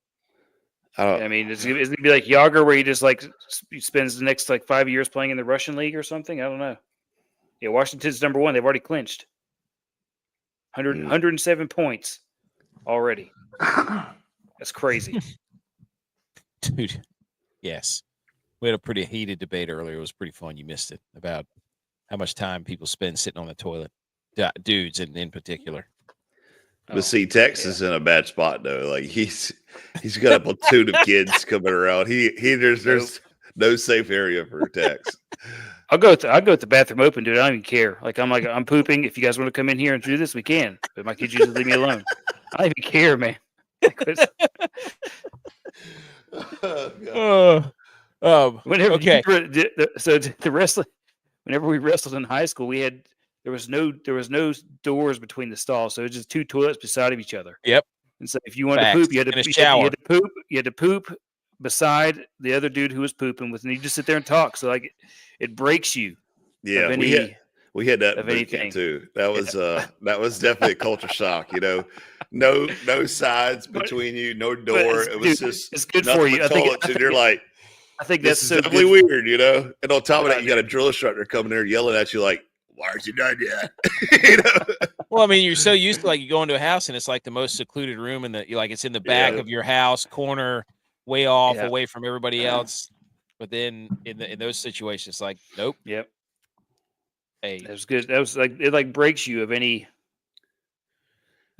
I mean, isn't it gonna be like Yager, where he just like spends the next like 5 years playing in the Russian league or something? I don't know. Yeah, Washington's number one. They've already clinched. 107 points already. That's crazy. Dude, yes. We had a pretty heated debate earlier. It was pretty fun. You missed it, about how much time people spend sitting on the toilet. Dudes in particular. But see, Texas is in a bad spot though. Like he's got a platoon of kids coming around. There's no safe area for Tex. I'll go at the bathroom open, dude. I don't even care. I'm pooping. If you guys want to come in here and do this, we can. But my kids usually leave me alone. I don't even care, man. Okay. So the wrestling. Whenever we wrestled in high school, there was no doors between the stalls, so it was just two toilets beside of each other. Yep. And so if you wanted to poop, you had to poop beside the other dude who was pooping with, and you just sit there and talk. So like it breaks you. Yeah, we had that boot camp too. That was definitely a culture shock. You know, no sides between you, no door. It was just it's good for you. You're like, I think this that's is so definitely weird, you know. And on top of that, you got a dude. drill instructor coming there yelling at you like, "Why aren't you done yet?" You know. Well, I mean, you're so used to like you go into a house and it's like the most secluded room, and it's in the back of your house, corner, way off, away from everybody else. But then in those situations, like, nope. Yep. Hey, that was good. That was like it like breaks you of any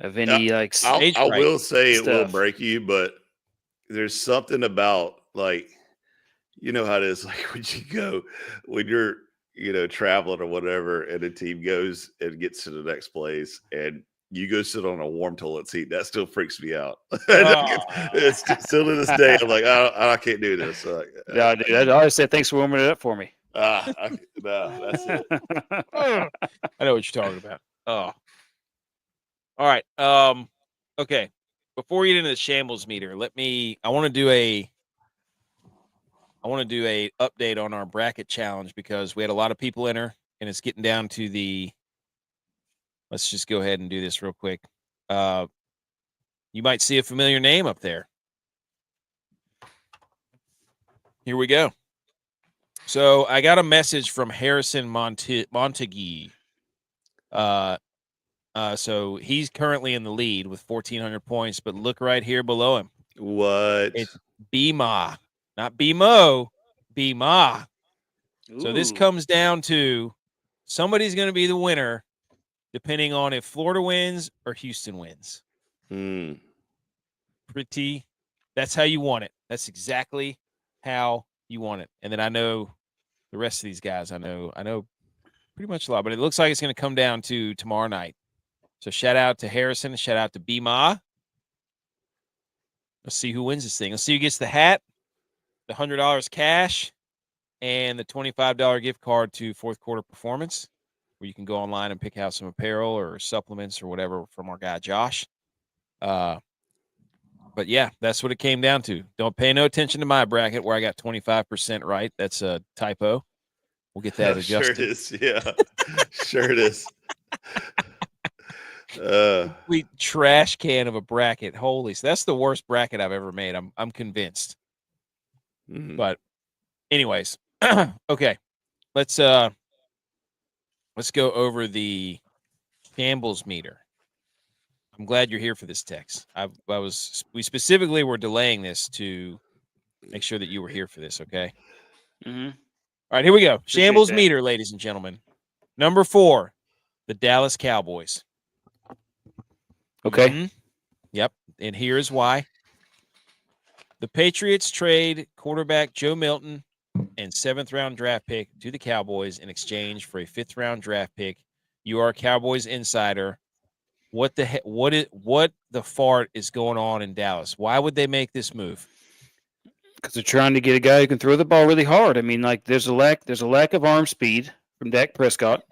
like. I will say stuff. It will break you, but there's something about like, you know how it is, like when you're traveling or whatever, and a team goes and gets to the next place, and you go sit on a warm toilet seat. That still freaks me out. It's still to this day. I'm like, I can't do this. Like, no, dude. I always say thanks for warming it up for me. No, that's it. I know what you're talking about. Oh, all right. Okay. Before we get into the shambles meter, I want to do a update on our bracket challenge, because we had a lot of people enter, and it's getting down to let's just go ahead and do this real quick. You might see a familiar name up there. Here we go. So I got a message from Harrison Montague. So he's currently in the lead with 1,400 points, but look right here below him. What? It's BMA, not BMO, BMA. So this comes down to somebody's going to be the winner, depending on if Florida wins or Houston wins. That's how you want it. That's exactly how you want it. And then I know the rest of these guys, I know pretty much a lot, but it looks like it's going to come down to tomorrow night. So shout out to Harrison, shout out to BMA. Let's see who wins this thing. Let's see who gets the hat, the $100 cash, and the $25 gift card to Fourth Quarter Performance, where you can go online and pick out some apparel or supplements or whatever from our guy Josh. But yeah, that's what it came down to. Don't pay no attention to my bracket where I got 25% right. That's a typo. We'll get that adjusted. Sure it is. Yeah, sure it is. Complete trash can of a bracket. Holy, so that's the worst bracket I've ever made. I'm convinced. But anyways, okay. Let's go over the shambles meter. I'm glad you're here for this, Tex. We specifically were delaying this to make sure that you were here for this, okay? Mm-hmm. All right, here we go. Shambles meter, ladies and gentlemen. Number 4, the Dallas Cowboys. Okay. Yep. And here's why. The Patriots trade quarterback Joe Milton and 7th-round draft pick to the Cowboys in exchange for a 5th-round draft pick. You are a Cowboys insider. What the fart is going on in Dallas? Why would they make this move? Because they're trying to get a guy who can throw the ball really hard. I mean, like there's a lack of arm speed from Dak Prescott.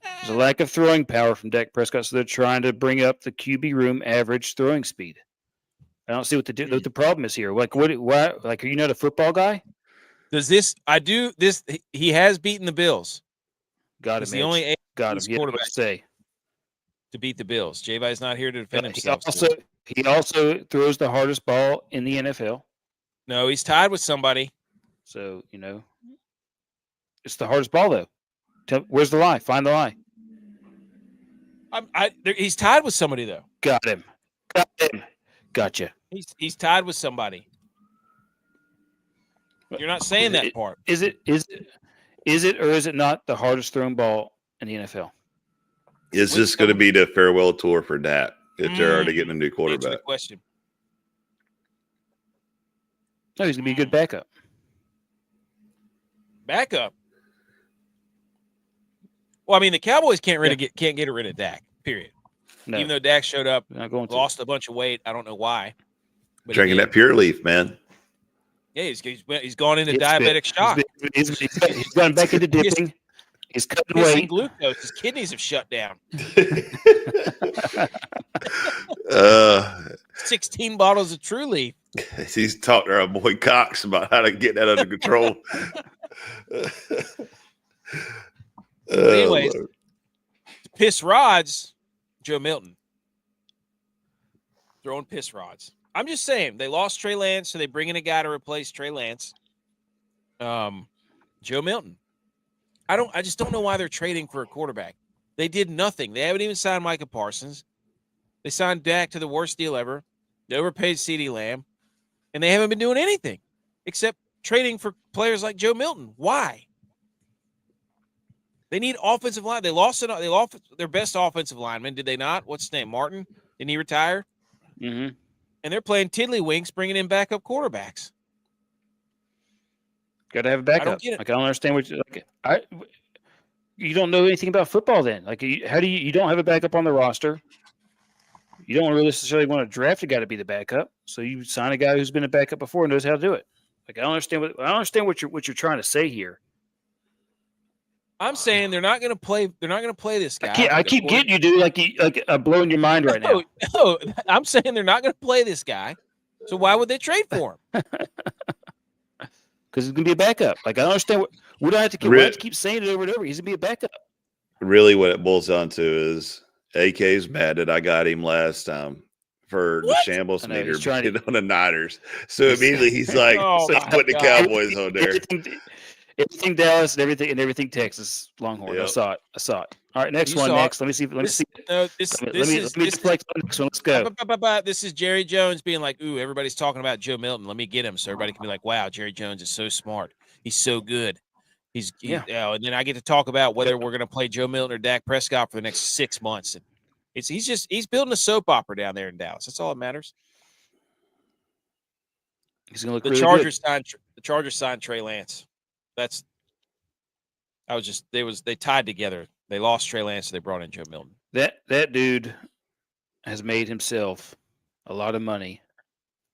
There's a lack of throwing power from Dak Prescott, so they're trying to bring up the QB room average throwing speed. I don't see what the problem is here. Like, why? Like, are you not a football guy? Does this? I do this. He has beaten the Bills. Got He's him. the only got him. quarterback Say to beat the Bills. J.U.Y.S not here to defend himself. He also throws the hardest ball in the NFL. No, he's tied with somebody. So it's the hardest ball though. Where's the lie? Find the lie. He's tied with somebody though. Got him. Gotcha. He's tied with somebody. You're not saying that part. Is it or is it not the hardest thrown ball in the NFL? Is this going to be the farewell tour for Dak if they're already getting a new quarterback? Answer the question. No, he's going to be a good backup. Backup. Well, I mean, the Cowboys can't get rid of Dak. Period. No. Even though Dak showed up, lost a bunch of weight. I don't know why. Drinking that Pure Leaf, man. Yeah, he's gone into diabetic shock. He's gone back into dipping. He's cutting weight. Glucose. His kidneys have shut down. 16 bottles of True Leaf. He's talking to our boy Cox about how to get that under control. Anyways, piss rods, Joe Milton. Throwing piss rods. I'm just saying, they lost Trey Lance, so they bring in a guy to replace Trey Lance. Joe Milton. I just don't know why they're trading for a quarterback. They did nothing. They haven't even signed Micah Parsons. They signed Dak to the worst deal ever. They overpaid CeeDee Lamb. And they haven't been doing anything except trading for players like Joe Milton. Why? They need offensive line. They lost their best offensive lineman, did they not? What's his name? Martin? Didn't he retire? Mm-hmm. And they're playing tiddlywinks, bringing in backup quarterbacks. Got to have a backup. I don't understand what you don't know anything about football. Then, how do you don't have a backup on the roster? You don't really necessarily want to draft a guy to be the backup, so you sign a guy who's been a backup before and knows how to do it. I don't understand what you're trying to say here. I'm saying they're not going to play. They're not going to play this guy. I keep getting you, dude. Like I'm blowing your mind right now. No, I'm saying they're not going to play this guy. So why would they trade for him? Because he's going to be a backup. I don't understand we don't have to keep saying it over and over. He's going to be a backup. Really, what it boils down to is AK's mad that I got him last time for the shambles meter on the Niners. So immediately he's like, I'm putting the Cowboys on there. Everything Dallas and everything Texas Longhorn. Yep. I saw it. All right, next one. Let me see. Let me deflect on the next one. Let's go. This is Jerry Jones being like, "Ooh, everybody's talking about Joe Milton. Let me get him, so everybody can be like, wow, Jerry Jones is so smart. He's so good. And then I get to talk about whether we're going to play Joe Milton or Dak Prescott for the next 6 months. And he's building a soap opera down there in Dallas. That's all that matters. He's going to look the really Chargers good. The Chargers signed Trey Lance. They tied together. They lost Trey Lance, so they brought in Joe Milton. That dude has made himself a lot of money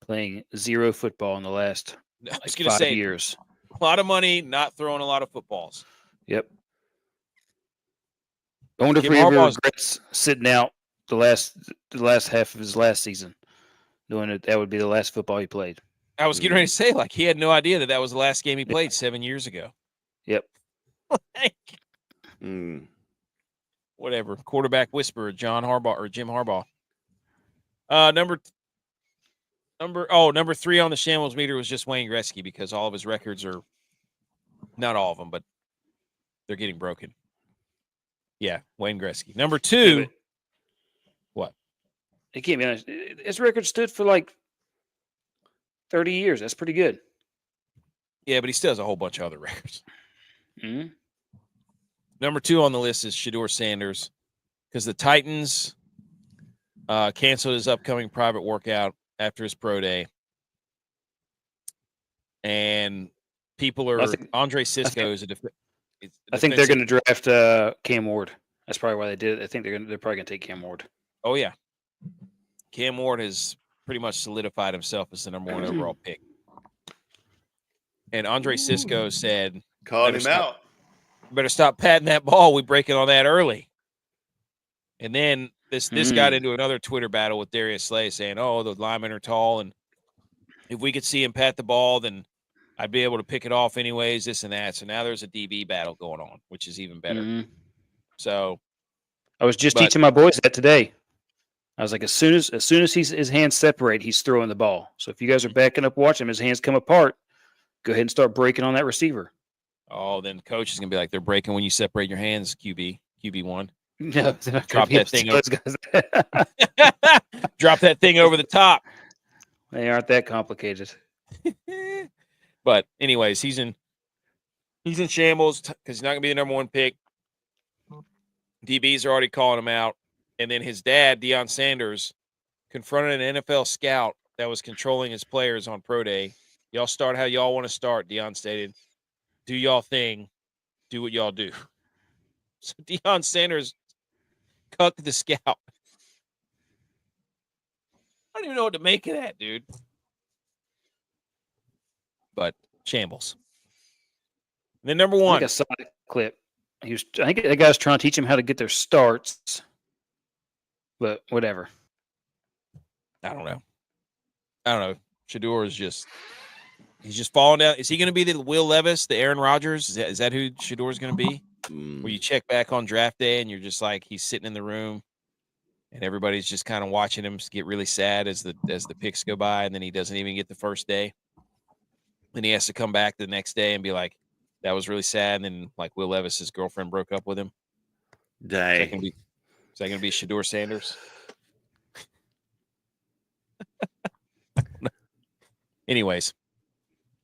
playing zero football in the last 5 years. A lot of money, not throwing a lot of footballs. Yep. I wonder if he ever regrets sitting out the last half of his last season, knowing that would be the last football he played. I was getting ready to say, he had no idea that was the last game he played 7 years ago. Yep. Whatever. Quarterback whisperer, John Harbaugh or Jim Harbaugh. Number 3 on the shambles meter was just Wayne Gretzky because all of his records are, not all of them, but they're getting broken. Yeah, Wayne Gretzky. Number 2. What? It can't be honest. His record stood for 30 years. That's pretty good. Yeah, but he still has a whole bunch of other records. Mm-hmm. Number 2 on the list is Shedeur Sanders because the Titans canceled his upcoming private workout after his pro day. And people are Andre Cisco is a I think they're going to draft Cam Ward. That's probably why they did it. I think they're probably going to take Cam Ward. Oh yeah, Cam Ward has pretty much solidified himself as the number 1 overall pick. And Andre Cisco said, Calling him out. Better stop patting that ball. We break it on that early. And then this got into another Twitter battle with Darius Slay saying, oh, the linemen are tall, and if we could see him pat the ball, then I'd be able to pick it off anyways, this and that. So now there's a DB battle going on, which is even better. So I was just teaching my boys that today. I was like, as soon as his hands separate, he's throwing the ball. So if you guys are backing up watching him, his hands come apart, go ahead and start breaking on that receiver. Oh, then coach is gonna be like, they're breaking when you separate your hands, QB1. No, drop that thing over. Drop that thing over the top. They aren't that complicated. But anyways, he's in shambles because he's not gonna be the number 1 pick. DBs are already calling him out. And then his dad, Deion Sanders, confronted an NFL scout that was controlling his players on pro day. Y'all start how y'all want to start, Deion stated. Do y'all thing. Do what y'all do. So Deion Sanders cucked the scout. I don't even know what to make of that, dude. But shambles. And then number 1. I think I saw that clip. I think that guy's trying to teach him how to get their starts. But whatever. I don't know. Shedeur is he's just falling down. Is he going to be the Will Levis, the Aaron Rodgers? Is that who Shedeur is going to be? Where you check back on draft day and you're just like, he's sitting in the room and everybody's just kind of watching him get really sad as the picks go by, and then he doesn't even get the first day. Then he has to come back the next day and be like, that was really sad. And then like Will Levis's girlfriend broke up with him. Dang. Is that going to be Shedeur Sanders? Anyways,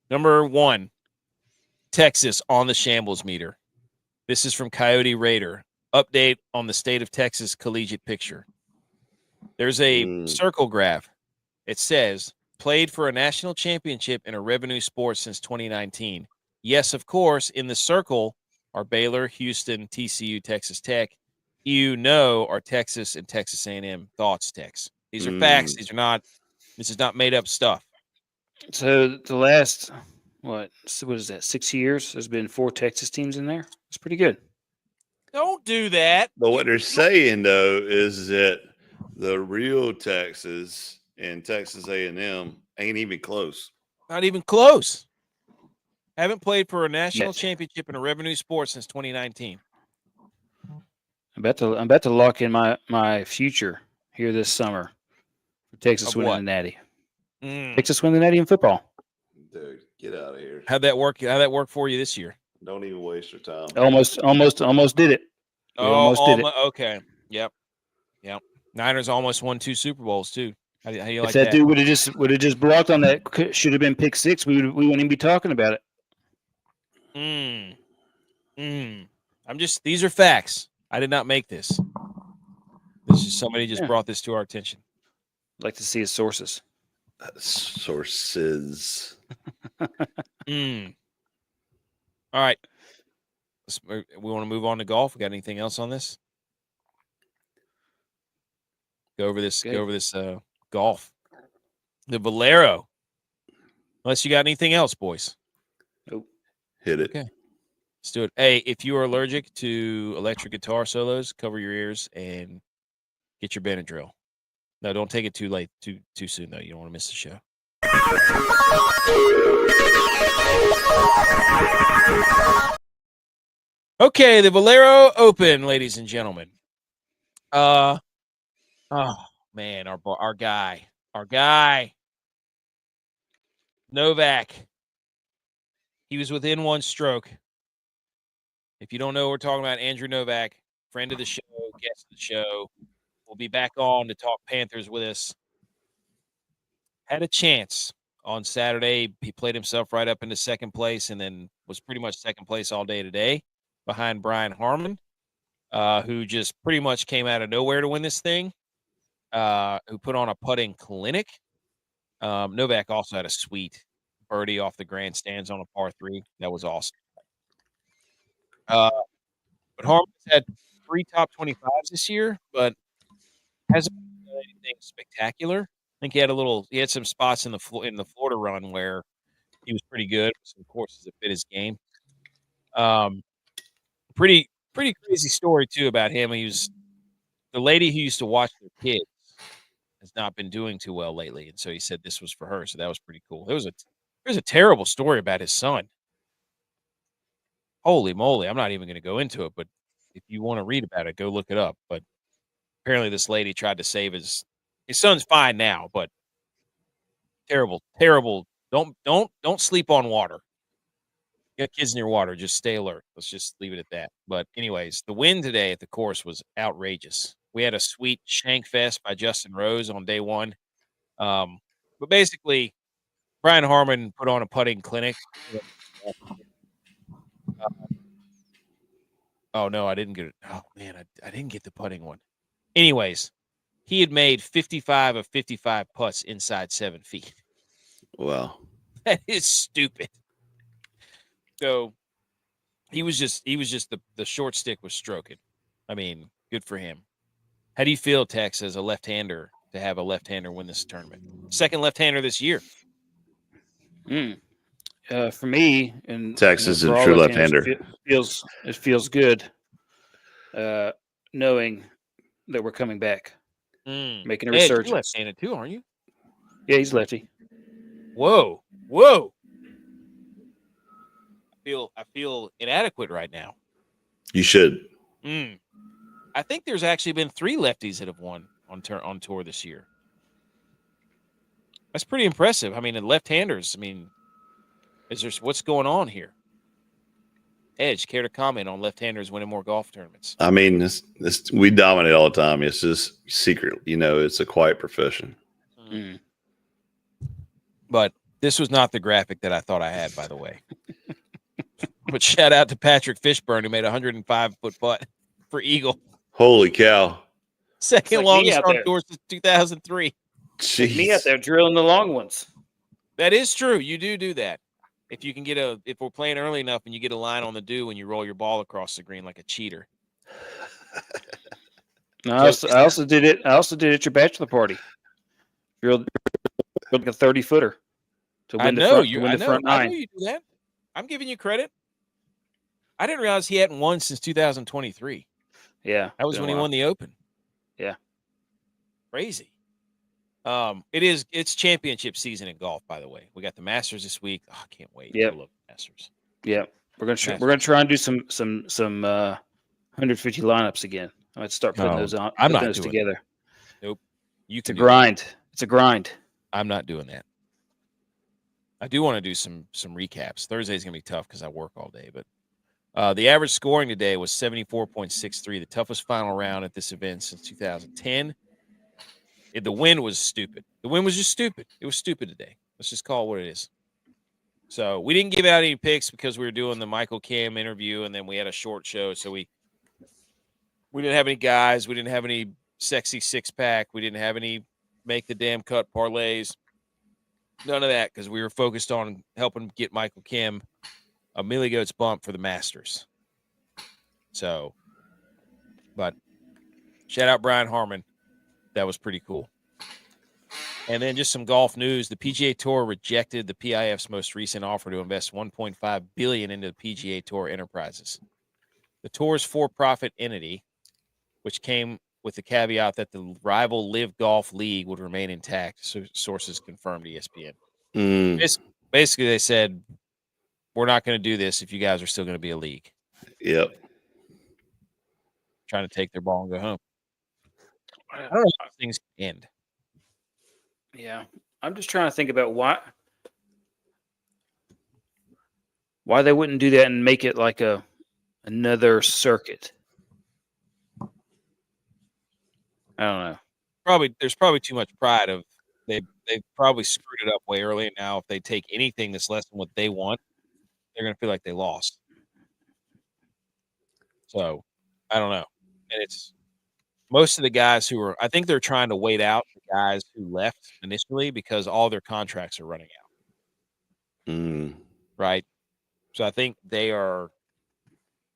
number 1, Texas on the shambles meter. This is from Coyote Raider. Update on the state of Texas collegiate picture. There's a circle graph. It says, played for a national championship in a revenue sport since 2019. Yes, of course, in the circle are Baylor, Houston, TCU, Texas Tech. No are Texas and Texas A&M. Thoughts, Tex? These are facts. This is not made up stuff. So the last, what is that, 6 years? There's been 4 Texas teams in there. It's pretty good. Don't do that. But what they're saying, though, is that the real Texas and Texas A&M ain't even close. Not even close. Haven't played for a national championship in a revenue sport since 2019. I'm about to lock in my future here this summer for Texas winning the Natty. Texas win the Natty in football. Dude, get out of here. How'd that work for you this year? Don't even waste your time. Almost did it. Did it. Okay. Yep. Niners almost won 2 Super Bowls too. How do you like that? If that dude would have just blocked on that, should have been pick 6. We wouldn't even be talking about it. These are facts. I did not make this. This is somebody just brought this to our attention. I'd like to see his sources. Sources. All right. We want to move on to golf. We got anything else on this? Go over this golf. The Valero. Unless you got anything else, boys. Nope. Hit it. Okay. Let's do it. Hey, if you are allergic to electric guitar solos, cover your ears and get your Benadryl. No, don't take it too late, too soon, though. You don't want to miss the show. Okay, the Valero Open, ladies and gentlemen. Oh man, our guy, Novak. He was within 1 stroke. If you don't know, we're talking about Andrew Novak, friend of the show, guest of the show. We'll be back on to talk Panthers with us. Had a chance on Saturday. He played himself right up into second place and then was pretty much second place all day today behind Brian Harman, who just pretty much came out of nowhere to win this thing, who put on a putting clinic. Novak also had a sweet birdie off the grandstands on a par 3. That was awesome. But Harman's had 3 top 25s this year, but hasn't done anything spectacular. I think he had some spots in the Florida run where he was pretty good. Some courses that fit his game. Pretty crazy story too about him. He was the lady who used to watch their kids has not been doing too well lately, and so he said this was for her. So that was pretty cool. There's a terrible story about his son. Holy moly! I'm not even going to go into it, but if you want to read about it, go look it up. But apparently, this lady tried to save his son's fine now, but terrible. Don't sleep on water. You got kids near water, just stay alert. Let's just leave it at that. But anyways, the win today at the course was outrageous. We had a sweet shank fest by Justin Rose on day one. But basically, Brian Harman put on a putting clinic. Oh no, I didn't get it. Oh man, I didn't get the putting one. Anyways, he had made 55 of 55 putts inside 7 feet. Wow. That is stupid. So he was just the short stick was stroking. I mean, good for him. How do you feel, Tex, as a left-hander to have a left-hander win this tournament? Second left-hander this year. For me, and Texas is for a all true left-handers, left-hander. it feels good knowing that we're coming back, making a resurgence. You're left-handed too, aren't you? Yeah, he's lefty. Whoa. I feel inadequate right now. You should. I think there's actually been 3 lefties that have won on tour this year. That's pretty impressive. I mean, the left-handers. I mean, what's going on here? Edge, care to comment on left-handers winning more golf tournaments? I mean, we dominate all the time. It's just secret. It's a quiet profession. But this was not the graphic that I thought I had, by the way. But shout out to Patrick Fishburne, who made a 105-foot putt for Eagle. Holy cow. Second longest on tour since 2003. Like me out there drilling the long ones. That is true. You do that. If you can if we're playing early enough and you get a line on the dew and you roll your ball across the green like a cheater. I also did it. I also did it at your bachelor party. Drilled like a 30-footer to win the front 9. I know you do that. I'm giving you credit. I didn't realize he hadn't won since 2023. Yeah, that was when he won the Open. Yeah, crazy. It's championship season in golf, by the way. We got the Masters this week. Oh, I can't wait. Yeah, I love the Masters. Yeah, we're gonna try and do some 150 lineups again. I might start putting those on. I'm not those doing together. That. Nope. It's a grind. It's a grind. I'm not doing that. I do want to do some recaps. Thursday's gonna be tough because I work all day, but the average scoring today was 74.63, the toughest final round at this event since 2010. The win was stupid. The win was just stupid. It was stupid today. Let's just call it what it is. So we didn't give out any picks because we were doing the Michael Kim interview, and then we had a short show. So we didn't have any guys. We didn't have any sexy six-pack. We didn't have any make the damn cut parlays. None of that because we were focused on helping get Michael Kim a Millie Goats bump for the Masters. So, but shout out Brian Harman. That was pretty cool. And then just some golf news. The PGA Tour rejected the PIF's most recent offer to invest $1.5 billion into the PGA Tour Enterprises. The tour's for-profit entity, which came with the caveat that the rival Live Golf League would remain intact, so sources confirmed to ESPN. Basically, they said, we're not going to do this if you guys are still going to be a league. Yep. Trying to take their ball and go home. I don't know how things end. Yeah. I'm just trying to think about why they wouldn't do that and make it like another circuit. I don't know. There's probably too much pride of they've probably screwed it up way early. Now, if they take anything that's less than what they want, they're going to feel like they lost. So I don't know. And it's most of the guys I think they're trying to wait out the guys who left initially because all their contracts are running out. Right. So I think they are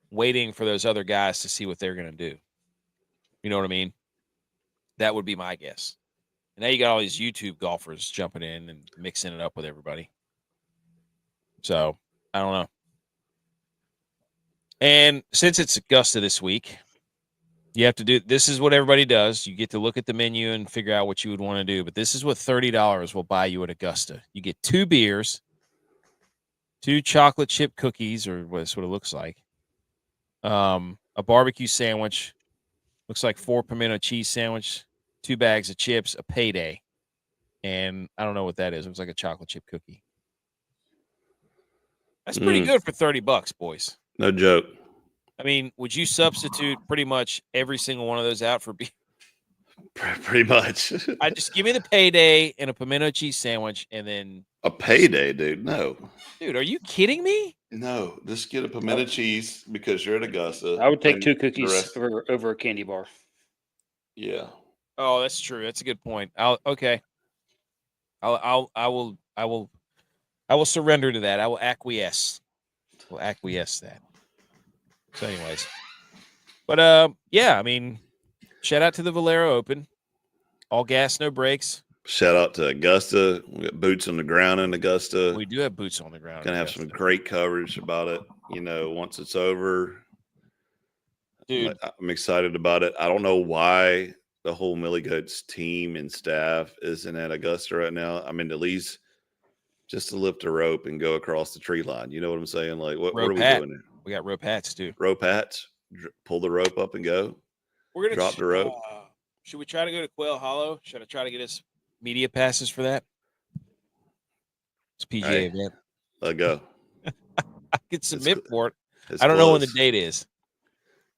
waiting for those other guys to see what they're going to do. You know what I mean? That would be my guess. And now you got all these YouTube golfers jumping in and mixing it up with everybody. So I don't know. And since it's Augusta this week, you have to do, this is what everybody does. You get to look at the menu and figure out what you would want to do. But this is what $30 will buy you at Augusta. You get 2 beers, 2 chocolate chip cookies, or that's what it looks like. A barbecue sandwich, looks like 4 pimento cheese sandwich, 2 bags of chips, a payday. And I don't know what that is. It looks like a chocolate chip cookie. That's pretty good for $30, boys. No joke. I mean, would you substitute pretty much every single one of those out for beer? Pretty much. I just give me the payday and a pimento cheese sandwich, and then a payday, dude. No, dude, are you kidding me? No, just get a pimento cheese because you're at Augusta. I would take 2 cookies over a candy bar. Yeah. Oh, that's true. That's a good point. I will surrender to that. I will acquiesce. We'll acquiesce that. So, anyways, but yeah, I mean, shout out to the Valero Open. All gas, no brakes. Shout out to Augusta. We got boots on the ground in Augusta. We do have boots on the ground. Gonna have some great coverage about it. Once it's over, dude, I'm excited about it. I don't know why the whole Millie Goats team and staff isn't at Augusta right now. I mean, at least just to lift a rope and go across the tree line. You know what I'm saying? Like, what are we doing there? We got rope hats too. Rope hats. Pull the rope up and go. We're gonna drop the rope. Should we try to go to Quail Hollow? Should I try to get us media passes for that? It's a PGA event. Let go. I could submit for it. I don't know when the date is.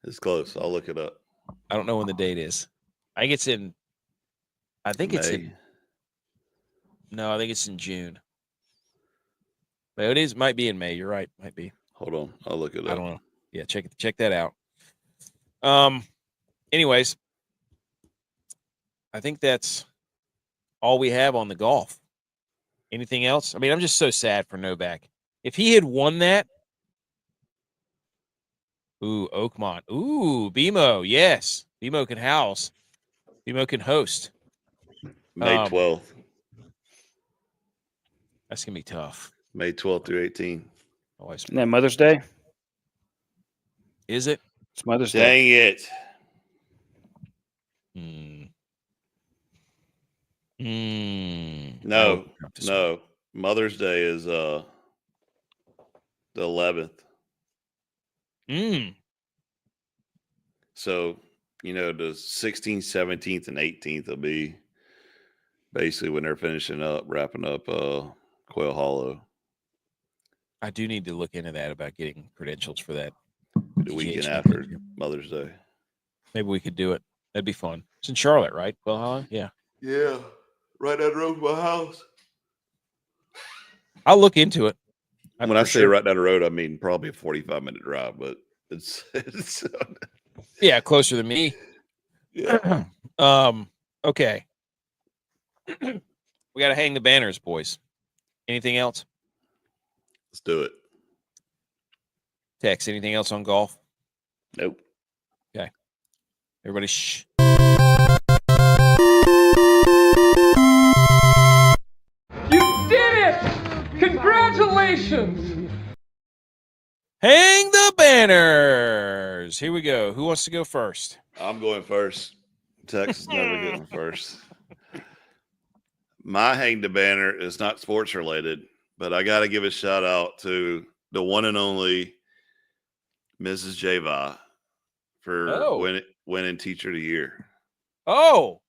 It's close. I'll look it up. I don't know when the date is. I think it's in. I think May. it's in. No, I think it's in June. But it is. Might be in May. You're right. Might be. Hold on. I'll look it up. I don't know. Yeah, check that out. Anyways, I think that's all we have on the golf. Anything else? I mean, I'm just so sad for Novak. If he had won that, Oakmont. BMO, yes. BMO can house. BMO can host. May 12th. That's gonna be tough. May 12th through 18th. Isn't that Mother's Day? Is it? It's Mother's Day. Dang it. No. Mother's Day is the 11th. So, the 16th, 17th, and 18th will be basically when they're wrapping up Quail Hollow. I do need to look into that about getting credentials for that. The weekend after Mother's Day. Maybe we could do it. That'd be fun. It's in Charlotte, right? Quail Hollow? Yeah. Yeah. Right down the road from my house. I'll look into it. When I say right down the road, I mean probably a 45-minute drive, but it's yeah, closer than me. Yeah. Okay. We got to hang the banners, boys. Anything else? Let's do it. Tex, anything else on golf? Nope. Okay. Everybody shh. You did it! Congratulations! Hang the banners. Here we go. Who wants to go first? I'm going first. Tex is never getting first. My hang the banner is not sports related, but I got to give a shout out to the one and only Mrs. G.U.Y.S for winning Teacher of the Year. Oh,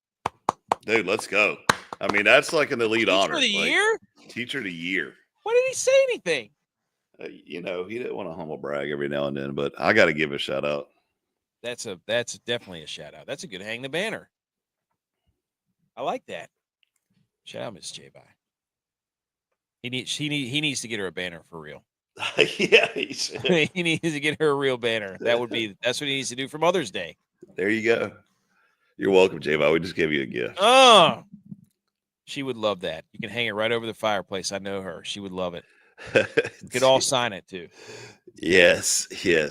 dude, let's go. I mean, that's like an elite honor. Teacher of the year? Teacher of the Year. Why did he say anything? He didn't want to humble brag every now and then, but I got to give a shout out. That's definitely a shout out. That's a good hang the banner. I like that. Shout out, Miss J-By. He needs to get her a banner for real. Yeah, he should. He needs to get her a real banner. That's what he needs to do for Mother's Day. There you go. You're welcome, J-By. We just gave you a gift. Oh, she would love that. You can hang it right over the fireplace. I know her. She would love it. You could all sign it too. Yes.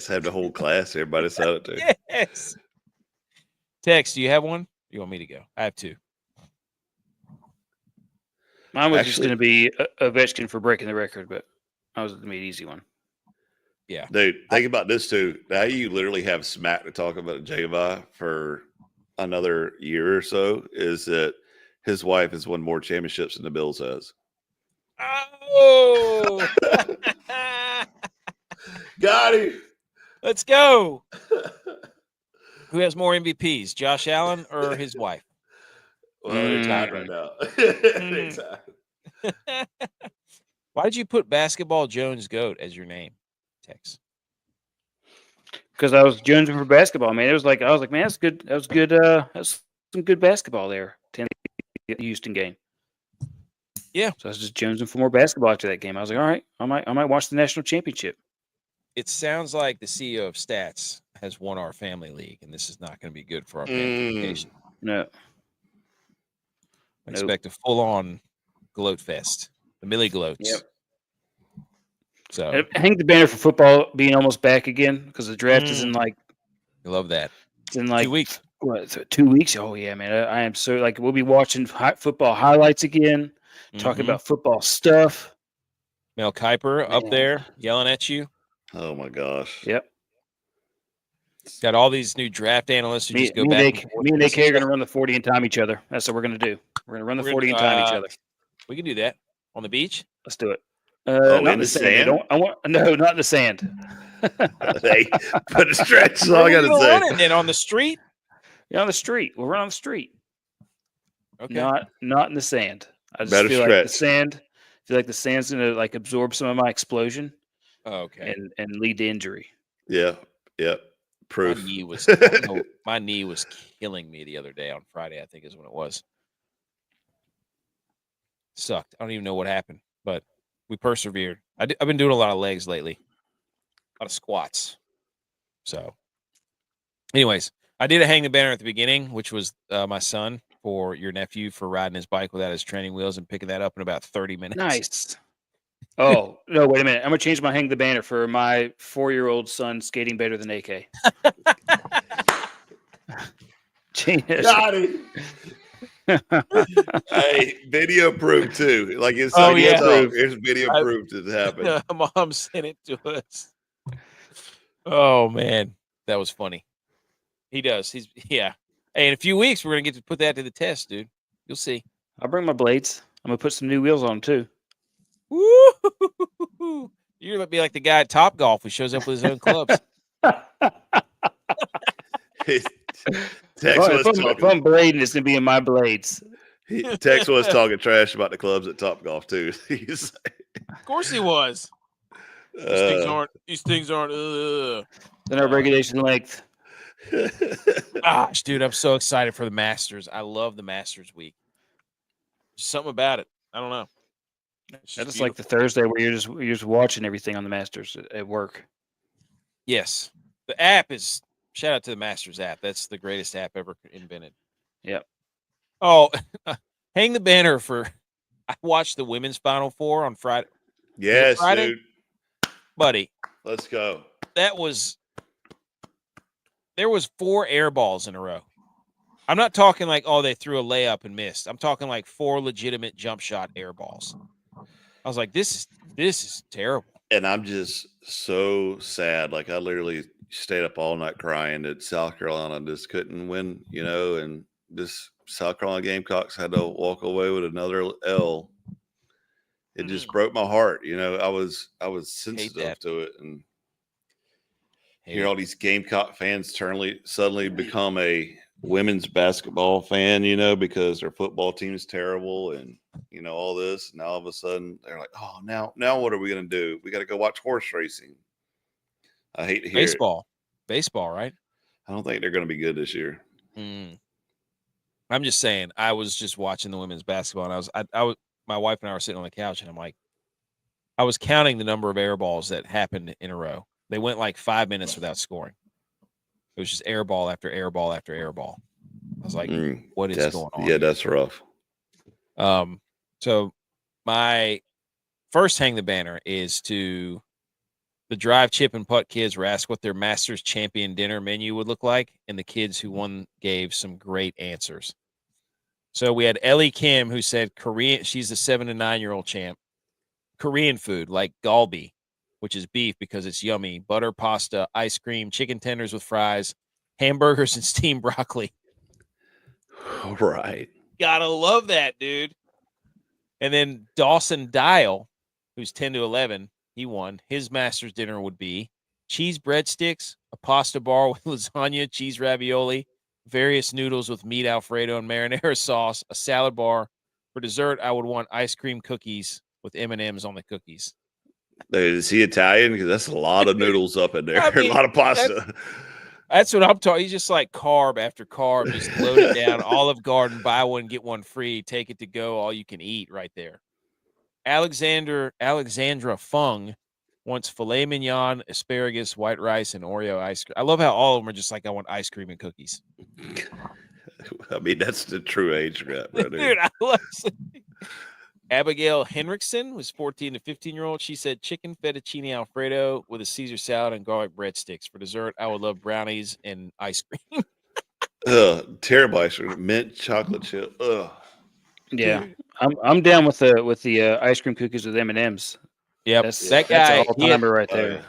Have the whole class. Everybody sign it too. Yes. Tex, do you have one? You want me to go? I have 2. Mine was just going to be Ovechkin for breaking the record, but I was going to be an easy one. Yeah. Dude, think about this too. Now you literally have smack to talk about G.U.Y.S for another year or so. Is that his wife has won more championships than the Bills has? Oh, Got him. let's go. Who has more MVPs, Josh Allen or his wife? Well, they're tied right now. They're tied. Why did you put Basketball Jones GOAT as your name, Tex? Because I was jonesing for basketball, man. I was like, man, that's good. That was good. That's some good basketball there. The Houston game. Yeah. So I was just jonesing for more basketball after that game. I was like, all right, I might watch the national championship. It sounds like the CEO of Stats has won our family league, and this is not going to be good for our family vacation. No. I expect a full-on gloat fest. The Millie gloats. Yep. So hang the banner for football being almost back again because the draft is in like. I love that. It's in like 2 weeks. What? 2 weeks? Oh yeah, man! I am so like we'll be watching football highlights again, talking about football stuff. Mel Kiper up there yelling at you. Oh my gosh! Yep. Got all these new draft analysts who just go back. Me and AK are going to run the 40 and time each other. That's what we're going to do. We're going to run the 40 and time each other. We can do that on the beach. Let's do it. Not in the sand. No, not in the sand. Hey, put a stretch. That's all I got to say. And then on the street. Yeah, on the street. We'll run on the street. Okay. Not in the sand. I just Better feel stretch. like the sand. I feel like the sand's going to like absorb some of my explosion. Okay. And lead to injury. Yeah. Yep. Proof. My knee was killing me the other day on Friday, I think is when it was. Sucked. I don't even know what happened, but we persevered. I've been doing a lot of legs lately, a lot of squats. So, anyways, I did a hang the banner at the beginning, which was my son for your nephew for riding his bike without his training wheels and picking that up in about 30 minutes. Nice. Oh, no, wait a minute. I'm going to change my hang the banner for my 4-year-old son skating better than AK. Got it. Hey, video proof too. Like it's here's video proof that it happened. Mom sent it to us. Oh man, that was funny. He does. Hey, in a few weeks we're gonna get to put that to the test, dude. You'll see. I'll bring my blades. I'm gonna put some new wheels on them too. Woo! You're gonna be like the guy at Top Golf who shows up with his own clubs. If I'm blading, it's gonna be in my blades. Tex was talking trash about the clubs at Top Golf too. Of course he was. These things aren't. Then our regulation length. Gosh, dude, I'm so excited for the Masters. I love the Masters week. There's something about it. I don't know. That's like the Thursday where you're just watching everything on the Masters at work. Yes, the app is. Shout out to the Masters app. That's the greatest app ever invented. Yep. Oh, hang the banner for. I watched the women's Final Four on Friday. Yes, Friday? dude. Buddy. Let's go. There was 4 air balls in a row. I'm not talking like, they threw a layup and missed. I'm talking like 4 legitimate jump shot air balls. I was like, this is terrible. And I'm just so sad. Like I literally stayed up all night crying that South Carolina just couldn't win, and this South Carolina Gamecocks had to walk away with another L. It just broke my heart. I was sensitive to it, and hear all these Gamecock fans suddenly become a women's basketball fan, because their football team is terrible and all this. Now all of a sudden they're like, oh, now what are we going to do? We got to go watch horse racing. I hate to hear baseball, right? I don't think they're going to be good this year. I'm just saying. I was just watching the women's basketball, and my wife and I were sitting on the couch, and I'm like, I was counting the number of air balls that happened in a row. They went like 5 minutes without scoring. It was just air ball after air ball after air ball. I was like, what is going on? Yeah, that's rough. So my first hang the banner is to The drive, chip, and putt kids were asked what their Masters champion dinner menu would look like, and the kids who won gave some great answers. So we had Ellie Kim, who said Korean. She's the 7 to 9-year-old champ. Korean food like galbi, which is beef because it's yummy, butter, pasta, ice cream, chicken tenders with fries, hamburgers, and steamed broccoli. All right. Gotta love that, dude. And then Dawson Dial, who's 10 to 11, he won. His Masters dinner would be cheese breadsticks, a pasta bar with lasagna, cheese ravioli, various noodles with meat Alfredo and marinara sauce, a salad bar. For dessert, I would want ice cream cookies with M&Ms on the cookies. Dude, is he Italian? Because that's a lot of noodles up in there. I mean, a lot of pasta. That's what I'm talking. He's just like carb after carb, just load it down. Olive Garden, buy one, get one free. Take it to go, all you can eat right there. Alexandra Fung wants filet mignon, asparagus, white rice, and Oreo ice cream. I love how all of them are just like, I want ice cream and cookies. I mean, that's the true age gap right there. Dude, I love it. Abigail Henriksen was 14 to 15-year-old. She said chicken fettuccine Alfredo with a Caesar salad and garlic breadsticks. For dessert, I would love brownies and ice cream. Terrible ice cream. Mint chocolate chip. Ugh. Yeah, I'm down with the ice cream cookies with M&Ms. Yep, that guy, that's all timer right there.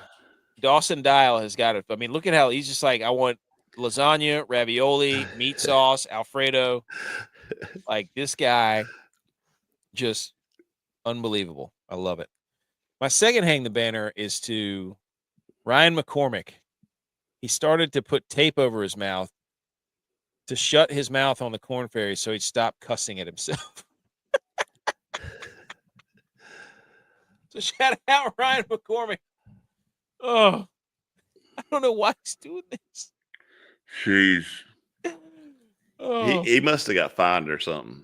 Dawson Dial has got it. I mean, look at how he's just like, I want lasagna, ravioli, meat sauce, Alfredo. Like, this guy, just unbelievable. I love it. My second hang the banner is to Ryan McCormick. He started to put tape over his mouth to shut his mouth on the Corn Ferry so he'd stop cussing at himself. So shout out Ryan McCormick. Oh, I don't know why he's doing this. Jeez. Oh. He must have got fined or something.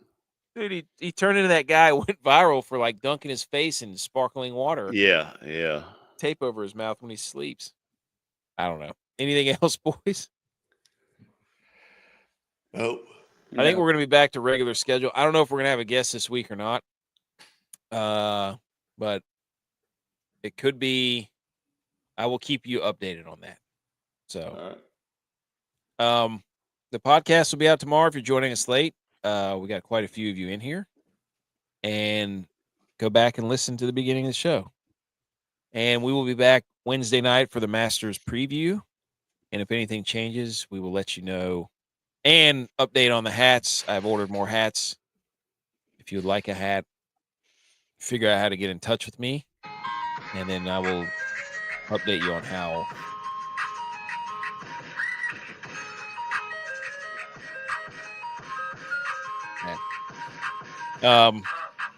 Dude, he turned into that guy who went viral for like dunking his face in sparkling water. Yeah. Tape over his mouth when he sleeps. I don't know. Anything else, boys? Nope. I think we're going to be back to regular schedule. I don't know if we're going to have a guest this week or not. But it could be. I will keep you updated on that. So, all right. The podcast will be out tomorrow if you're joining us late. We got quite a few of you in here, and go back and listen to the beginning of the show. And we will be back Wednesday night for the Masters preview. And if anything changes, we will let you know. And update on the hats. I've ordered more hats. If you would like a hat, figure out how to get in touch with me, and then I will update you on how.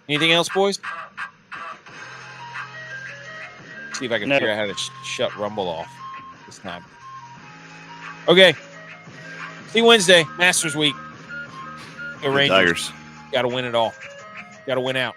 Anything else, boys? See if I can figure out how to shut Rumble off this time. Okay. See you Wednesday, Masters Week. Go Rangers. Tigers. Got to win it all. Got to win out.